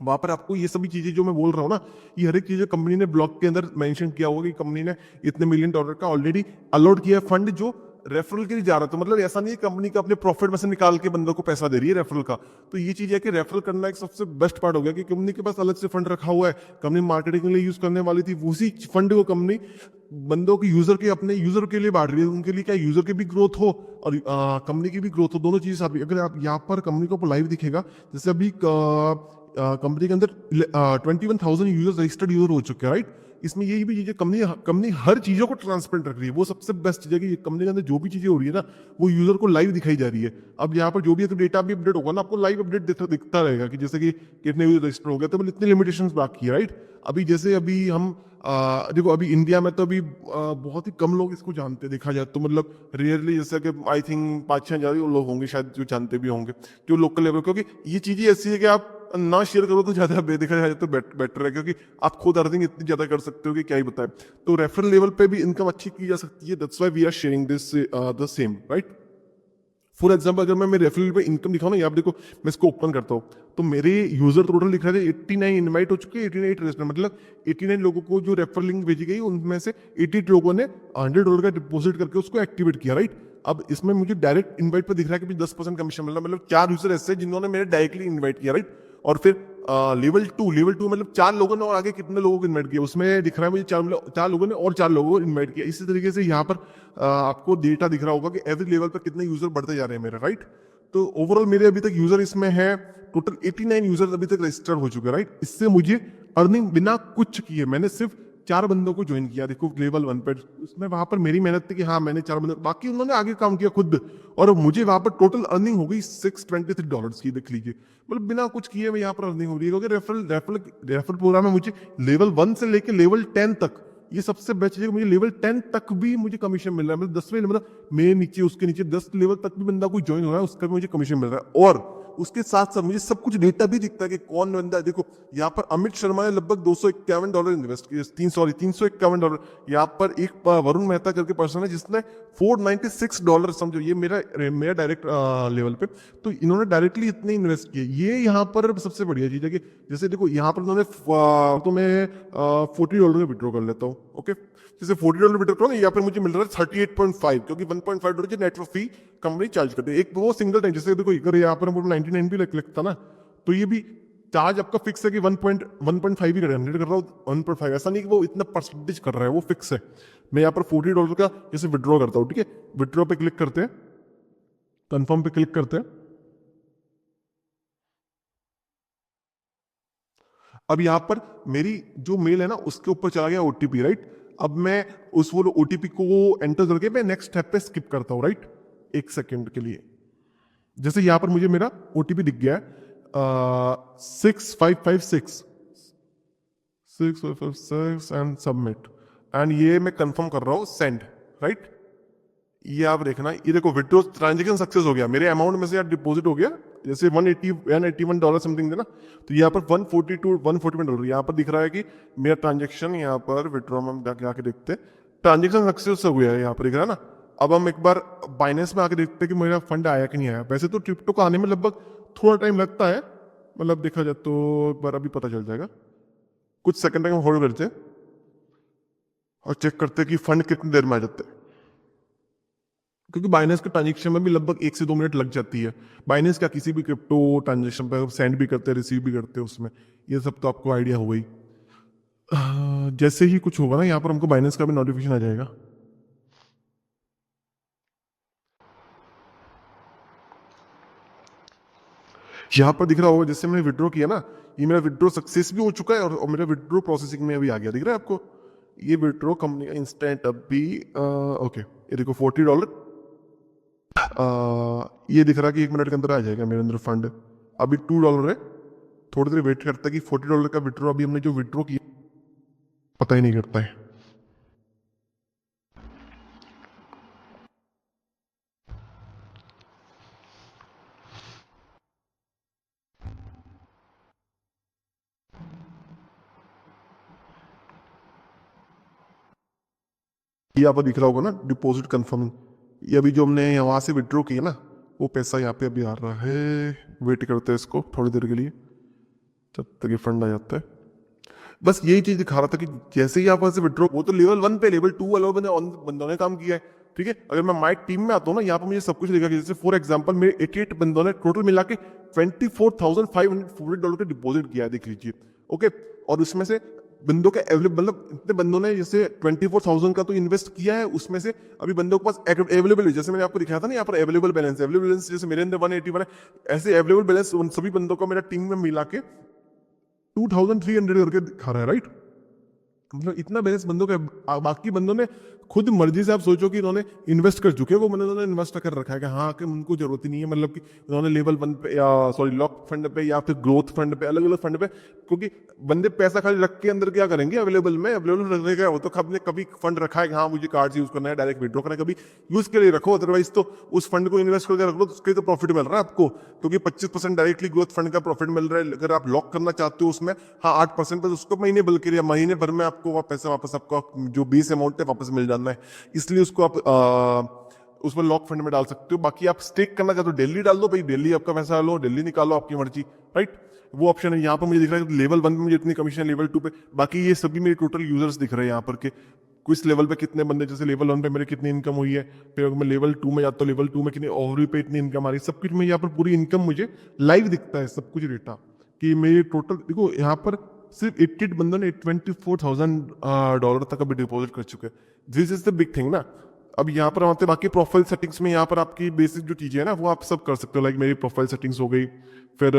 वहां पर आपको ये सभी चीजें जो मैं बोल रहा हूँ ना, ये हर एक चीज कंपनी ने ब्लॉग के अंदर मेंशन किया होगा कि कंपनी ने इतने $1 मिलियन का ऑलरेडी अलॉट किया फंड जो रेफरल के लिए जा रहा था। मतलब ऐसा नहीं है कंपनी का अपने प्रॉफिट में से निकाल के बंदों को पैसा दे रही है रेफरल का। तो ये चीज है कि रेफरल करना एक सबसे बेस्ट पार्ट हो गया कि कंपनी के पास अलग से फंड रखा हुआ है। कंपनी मार्केटिंग के लिए यूज करने वाली थी, उसी फंड को कंपनी बंदों के यूजर के अपने यूजर के लिए बांट रही है। उनके लिए क्या यूजर की भी ग्रोथ हो और कंपनी की भी ग्रोथ हो, दोनों चीजें साथ में। अगर आप यहाँ पर कंपनी को लाइव दिखेगा, जैसे अभी कंपनी के अंदर 21,000 यूजर रजिस्टर्ड यूजर हो चुके हैं, राइट। इसमें यही भी चीजें कंपनी कंपनी हर चीजों को ट्रांसपेरेंट रख रही है। वो सबसे बेस्ट चीज है कि कंपनी के अंदर जो भी चीजें हो रही है ना, वो यूजर को लाइव दिखाई जा रही है। अब यहाँ पर जो भी डेटा भी अपडेट होगा ना, आपको लाइव अपडेट दिखता रहेगा कि जैसे कि कितने यूजर रजिस्टर हो गए। तो इतनी लिमिटेशंस बाकी है, राइट। अभी जैसे अभी हम देखो अभी इंडिया में तो अभी बहुत ही कम लोग इसको जानते हैं, देखा जाए तो। मतलब रियरली जैसे कि आई थिंक 5-6 हजार लोग होंगे शायद जो जानते भी होंगे, जो लोकल लेवल। क्योंकि ये चीजें ऐसी है कि आप ना शेयर करो तो ज्यादा देखा जाए तो बेटर है, क्योंकि आप खुद अर्निंग इतनी ज्यादा कर सकते हो कि क्या ही बताए। तो रेफरल लेवल पे भी इनकम अच्छी की जा सकती है। That's why we are sharing this the same, right. For example अगर मैं मेरे रेफरल पे इनकम दिखाऊं ना, ये आप देखो मैं इसको ओपन करता हूँ तो मेरे यूजर टोटल दिख रहे थे 89 इनवाइट हो चुके हैं, 88 रजिस्टर। मतलब 89 लोगों को जो रेफरल लिंक भेजी गई, उनमें से 88 लोगों ने $100 का डिपॉजिट करके उसको एक्टिवेट किया, राइट। अब इसमें मुझे डायरेक्ट इनवाइट पर दिख रहा है कि 10% कमीशन मिल रहा है। मतलब 4 यूजर ऐसे जिन्होंने मेरे डायरेक्टली इन्वाइट किया, राइट। और फिर लेवल 2 मतलब 4 लोगों ने और आगे कितने लोगों को इन्वाइट किया, उसमें दिख रहा है मुझे 4 लोगों ने और 4 लोगों को इन्वाइट किया। इसी तरीके से यहाँ पर आपको डेटा दिख रहा होगा कि एवरी लेवल पर कितने यूजर बढ़ते जा रहे हैं मेरे, राइट। तो ओवरऑल मेरे अभी तक यूजर इसमें है टोटल 89 यूजर अभी तक रजिस्टर हो चुके हैं, राइट। इससे मुझे अर्निंग बिना कुछ किए, मैंने सिर्फ 4 बंदों को ज्वाइन किया। देखो लेवल 1 पे उसमें वहां पर मेरी मेहनत थी कि हाँ मैंने 4 बंदों, बाकी उन्होंने आगे काम किया खुद। और मुझे वहां पर टोटल अर्निंग हो गई $623 की, देख लीजिए। मतलब बिना कुछ किए मैं यहाँ पर अर्निंग हो रही है, क्योंकि रेफरल प्रोग्राम में मुझे लेवल 1 से लेकर लेवल 10 तक, ये सबसे बेस्ट चीज है। मुझे लेवल 10 तक भी मुझे कमीशन मिल रहा है। मतलब 10वें मतलब मेरे नीचे उसके नीचे 10 लेवल तक भी बंदा कोई ज्वाइन हो रहा है, उसका भी मुझे कमीशन मिल रहा है। और उसके साथ साथ मुझे सब कुछ डेटा भी दिखता है कि कौन बंदा। देखो यहाँ पर अमित शर्मा ने लगभग $251 इन्वेस्ट किए, $351। यहाँ पर एक वरुण मेहता करके पर्सन है जिसने $496, समझो ये मेरा डायरेक्ट लेवल पे। तो इन्होंने डायरेक्टली इतने इन्वेस्ट किए। ये यहाँ पर सबसे बढ़िया चीज है कि जैसे देखो यहाँ पर उन्होंने तो मैं $40 का विड्रॉ कर लेता हूँ, ओके। जैसे $40 विड्रॉ करो, यहाँ पर मुझे मिल रहा है 38.5, क्योंकि $1.5 नेटवर्क फी कंपनी चार्ज करती है। एक वो सिंगल टाइम, जैसे देखो अगर यहाँ पर 99 भी लगता ना, तो ये भी चार्ज आपका फिक्स है कि 1.5 ही जनरेट कर रहा हूँ, 1.5। ऐसा नहीं कि वो इतना परसेंटेज कर रहा है, वो फिक्स है। मैं यहाँ पर $40 का जैसे विड्रॉ करता हूँ, ठीक है। विड्रॉ पे क्लिक करते हैं, कंफर्म पे क्लिक करते हैं। अब यहाँ पर मेरी जो मेल है ना, उसके ऊपर चला गया ओटीपी, राइट। अब मैं उस वो ओटीपी को एंटर करके मैं नेक्स्ट स्टेप पे स्किप करता हूँ, राइट, 1 सेकेंड के लिए। जैसे यहाँ पर मुझे मेरा ओटीपी दिख गया है 6556 656 एंड सबमिट। एंड ये मैं कंफर्म कर रहा हूँ सेंड, राइट। ये आप देखना, ये देखो विड्रॉ ट्रांजेक्शन सक्सेस हो गया। मेरे अमाउंट में से यार डिपॉजिट हो गया, जैसे $181 समथिंग थे ना, तो यहाँ पर $141 यहाँ पर दिख रहा है कि मेरा ट्रांजेक्शन यहाँ पर विड्रॉ में जाके देखते हैं, ट्रांजेक्शन सक्सेस हो गया है, यहाँ पर दिख रहा है ना। अब हम एक बार बाइनेंस में आके देखते हैं कि मेरा फंड आया कि नहीं आया। वैसे तो क्रिप्टो को आने में लगभग थोड़ा टाइम लगता है, मतलब देखा जाए तो। एक बार अभी पता चल जाएगा, कुछ सेकंड तक हम होल्ड करते हैं। और चेक करते हैं कि फंड कितनी देर में आ जाते हैं, क्योंकि बाइनेंस के ट्रांजेक्शन में भी लगभग 1 से 2 मिनट लग जाती है। बाइनेंस क्या, किसी भी क्रिप्टो ट्रांजेक्शन पर सेंड भी करते हैं, रिसीव भी करते हैं उसमें, ये सब तो आपको आइडिया हो गई। जैसे ही कुछ होगा ना यहाँ पर हमको बाइनेंस का भी नोटिफिकेशन आ जाएगा। यहाँ पर दिख रहा होगा जैसे मैंने विड्रॉ किया ना, ये मेरा विड्रॉ सक्सेस भी हो चुका है और मेरा विड्रॉ प्रोसेसिंग में अभी आ गया, दिख रहा है आपको? ये विड्रॉ कंपनी का इंस्टेंट अभी ओके, ये देखो $40। ये दिख रहा है कि 1 मिनट के अंदर आ जाएगा मेरे अंदर फंड। अभी $2 है, थोड़ी देर वेट करता है कि $40 का विड्रॉ, अभी हमने जो विड्रॉ किया पता ही नहीं करता है। ये आपको दिख रहा होगा ना डिपॉजिट कंफर्म, ये अभी जो हमने वहां से विड्रॉ किया ना वो पैसा यहाँ पे अभी आ रहा है। वेट करते हैं इसको थोड़ी देर के लिए, जब तक ये फंड आ जाता है। बस यही चीज दिखा रहा था कि जैसे ही आप वहां से विड्रॉ, वो तो लेवल 1 पे, लेवल 2 वालों बंदों ने काम किया है, ठीक है। अगर मैं माई टीम में आता हूँ ना, यहाँ पर मुझे सब कुछ दिखा, जैसे फॉर एग्जाम्पल मेरे 88 बंदों ने टोटल मिला के $24,540 का डिपॉजिट किया है, देख लीजिए, ओके। और उसमें से बंदों के अवेलेबल, मतलब इतने बंदों ने जैसे 24,000 का तो इन्वेस्ट किया है, उसमें से अभी बंदों के पास अवेलेबल है, जैसे मैंने आपको दिखाया था ना यहाँ पर अवेलेबल बैलेंस जैसे मेरे अंदर 181 है, ऐसे अवेलेबल बैलेंस उन सभी बंदों का मेरा टीम में मिला के 2,300 करके दिखा रहा है, राइट। मतलब इतना बैलेंस बंदों का, बाकी बंदों ने खुद मर्जी से, आप सोचो कि इन्होंने इन्वेस्ट कर चुके हैं, वो उन्होंने इन्वेस्ट कर रखा है कि हाँ कि उनको जरूरत ही नहीं है, मतलब कि उन्होंने लेवल 1 पे या सॉरी लॉक फंड पे या फिर ग्रोथ फंड पे, अलग अलग फंड पे, क्योंकि बंदे पैसा खाली रख के अंदर क्या करेंगे, अवेलेबल रखने का, वो तो कभी कभी फंड रखा है कि हाँ मुझे कार्ड यूज करना है, डायरेक्ट विड्रॉ करना है, कभी यूज के लिए रखो, अदरवाइज तो उस फंड को इन्वेस्ट करके रख लो, उसके तो प्रॉफिट मिल रहा है आपको, क्योंकि 25% डायरेक्टली ग्रोथ फंड का प्रॉफिट मिल रहा है। अगर आप लॉक करना चाहते हो उसमें, हाँ 8% पर उसको महीने बल्कि या महीने भर में आपको पैसा वापस, आपको जो 20 अमाउंट है वापस मिल जाना है, इसलिए उसको आप उसमें लॉक फंड में डाल सकते हो। बाकी आप स्टेक करना चाहते हो डेली डाल दो भाई, डेली आपका पैसा डालो, डेली निकालो, आपकी मर्जी, राइट। वो ऑप्शन है। यहाँ पर मुझे दिख रहा है लेवल 1 पे मुझे इतनी कमीशन, लेवल 2 पे, बाकी ये सभी मेरे टोटल यूजर्स दिख रहे हैं यहाँ पर के किस लेवल पे कितने बंदे, जैसे लेवल 1 पे मेरे कितनी इनकम हुई है, फिर अगर मैं लेवल 2 में जाता हूँ, लेवल 2 में कितनी ओवरव्यू पे इतनी इनकम आ रही है, सब कुछ मैं यहाँ पर पूरी इनकम मुझे लाइव दिखता है, सब कुछ डेटा कि मेरी टोटल, देखो यहाँ पर सिर्फ 88 बंदों ने $24,000 तक अभी डिपॉजिट कर चुके हैं। This is the big thing ना। अब यहाँ पर आते बाकी प्रोफाइल सेटिंग्स में, यहाँ पर आपकी बेसिक जो चीजें है ना वो आप सब कर सकते हो, लाइक मेरी प्रोफाइल सेटिंग्स हो गई, फिर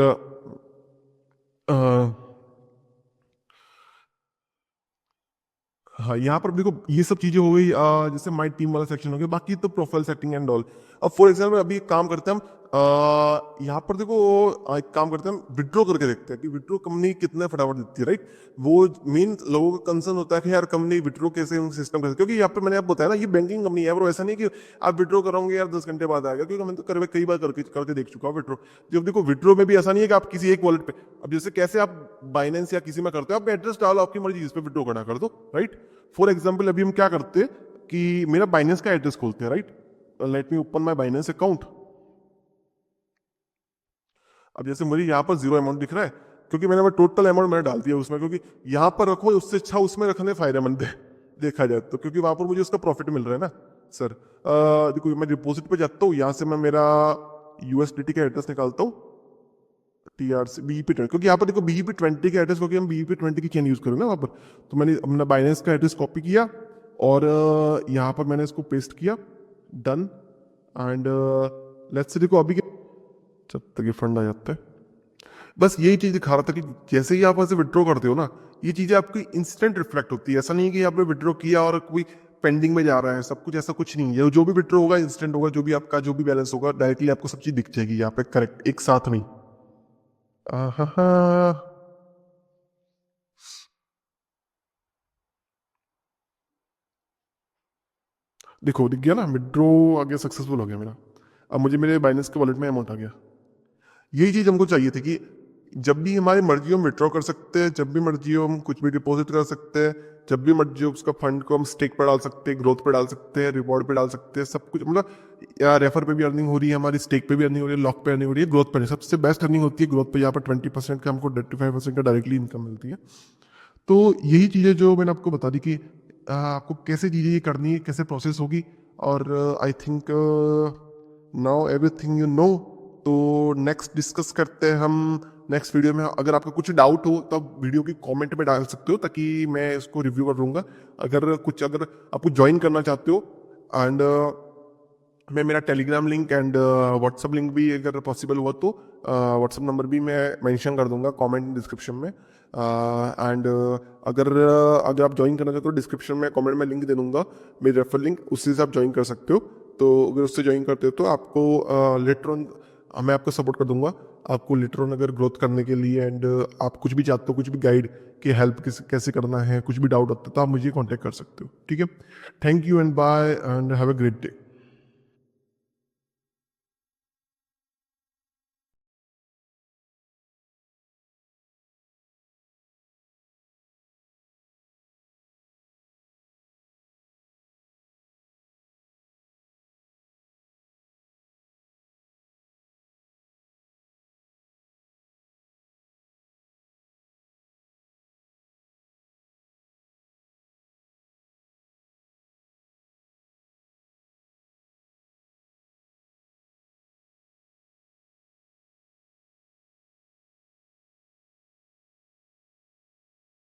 हाँ यहाँ पर देखो ये सब चीजें हो गई, जैसे माई टीम वाला सेक्शन हो गया, बाकी तो प्रोफाइल सेटिंग एंड ऑल। अब फॉर एग्जाम्पल अभी एक काम करते हैं हम, यहाँ पर देखो एक काम करते हैं हम, विड्रॉ करके देखते हैं कि विड्रॉ कंपनी कितना फटाफट देती है, राइट। वो मेन लोगों का कंसर्न होता है कि यार कंपनी विड्रॉ कैसे सिस्टम कैसे, क्योंकि यहाँ पर मैंने आपको बताया ना ये बैंकिंग कंपनी है, और ऐसा नहीं कि आप विड्रॉ करोगे यार 10 घंटे बाद आएगा, क्योंकि मैं तो कई बार करके देख चुका हूँ विड्रॉ। जब देखो विड्रॉ में भी ऐसा नहीं है कि आप किसी एक वॉलेट पे, अब जैसे कैसे आप बाइनेंस या किसी में करते हो, आप एड्रेस डालो, आपकी मर्जी जिस पे विड्रॉ करना कर दो, राइट। फॉर एग्जाम्पल अभी हम क्या करते हैं कि मेरा बाइनेंस का एड्रेस खोलते हैं, right. Let me open my Binance account. अब जैसे मुझे यहाँ पर 0 अमाउंट दिख रहा है, क्योंकि मैंने टोटल अमाउंट मैंने डाल दिया उसमें, क्योंकि यहाँ पर रखो उससे अच्छा उसमें रखने फायदेमंद है देखा जाए तो, क्योंकि वहां पर मुझे उसका प्रॉफिट मिल रहा है ना सर। देखो मैं डिपॉजिट पे जाता हूँ, यहाँ से मैं मेरा यूएसडीटी का एड्रेस निकालता हूँ, TRC BEP20, क्योंकि यहाँ पर देखो BEP20 का एड्रेस, क्योंकि हम BEP20 की चेन यूज करें ना वहाँ पर, तो मैंने अपना बाइनेंस का एड्रेस कॉपी किया और यहाँ पर मैंने इसको पेस्ट किया, डन। एंड लेट्स से देखो अभी जब तक ये फंड आ जाता है, बस यही चीज दिखा रहा था कि जैसे ही आप वहां से विड्रॉ करते हो ना, ये चीजें आपकी इंस्टेंट रिफ्लेक्ट होती है। ऐसा नहीं है कि आपने विड्रॉ किया और कोई पेंडिंग में जा रहा है, सब कुछ ऐसा कुछ नहीं है। जो भी विड्रॉ होगा इंस्टेंट होगा, जो भी आपका जो भी बैलेंस होगा डायरेक्टली आपको सब चीज दिख जाएगी यहाँ पे, करेक्ट एक साथ में। आहा, देखो दिख गया ना, विड्रॉ आ गया, सक्सेसफुल हो गया मेरा। अब मुझे मेरे बाइनेंस के वॉलेट में अमाउंट आ गया। यही चीज हमको चाहिए थी कि जब भी हमारी मर्जी हो हम विड्रॉ कर सकते हैं, जब भी मर्जी हो हम कुछ भी डिपॉजिट कर सकते हैं, जब भी मर्जी हो उसका फंड को हम स्टेक पर डाल सकते हैं, ग्रोथ पे डाल सकते हैं, रिवॉर्ड पे डाल सकते हैं, सब कुछ, मतलब या रेफर पे भी अर्निंग हो रही है हमारी, स्टेक पे भी अर्निंग हो रही है, लॉक पे अर्निंग हो रही है, ग्रोथ पे नहीं। सबसे बेस्ट अर्निंग होती है ग्रोथ पे, यहाँ पर 20% का हमको 35% का डायरेक्टली इनकम मिलती है। तो यही चीज़ें जो मैंने आपको बता दी कि आपको कैसे चीज़ें ये करनी है, कैसे प्रोसेस होगी। और I think now everything you know. तो नेक्स्ट डिस्कस करते हैं हम नेक्स्ट वीडियो में। अगर आपका कुछ डाउट हो तो आप वीडियो की कमेंट में डाल सकते हो, ताकि मैं इसको रिव्यू कर लूँगा। अगर आपको ज्वाइन करना चाहते हो, एंड मैं मेरा Telegram link and WhatsApp link भी अगर पॉसिबल हुआ तो व्हाट्सअप नंबर भी मैं मेंशन कर दूंगा कमेंट डिस्क्रिप्शन में। एंड अगर आप ज्वाइन करना चाहते हो, डिस्क्रिप्शन में कमेंट में लिंक दे दूंगा, मेरे रेफर लिंक, उससे से आप ज्वाइन कर सकते हो। तो अगर उससे ज्वाइन करते हो तो आपको लेटर ऑन मैं आपको सपोर्ट कर दूंगा, आपको लेटर ऑन अगर ग्रोथ करने के लिए। एंड आप कुछ भी चाहते हो, कुछ भी गाइड की हेल्प कैसे करना है, कुछ भी डाउट होता है तो आप मुझे कांटेक्ट कर सकते हो। ठीक है, thank you and bye and have a great day.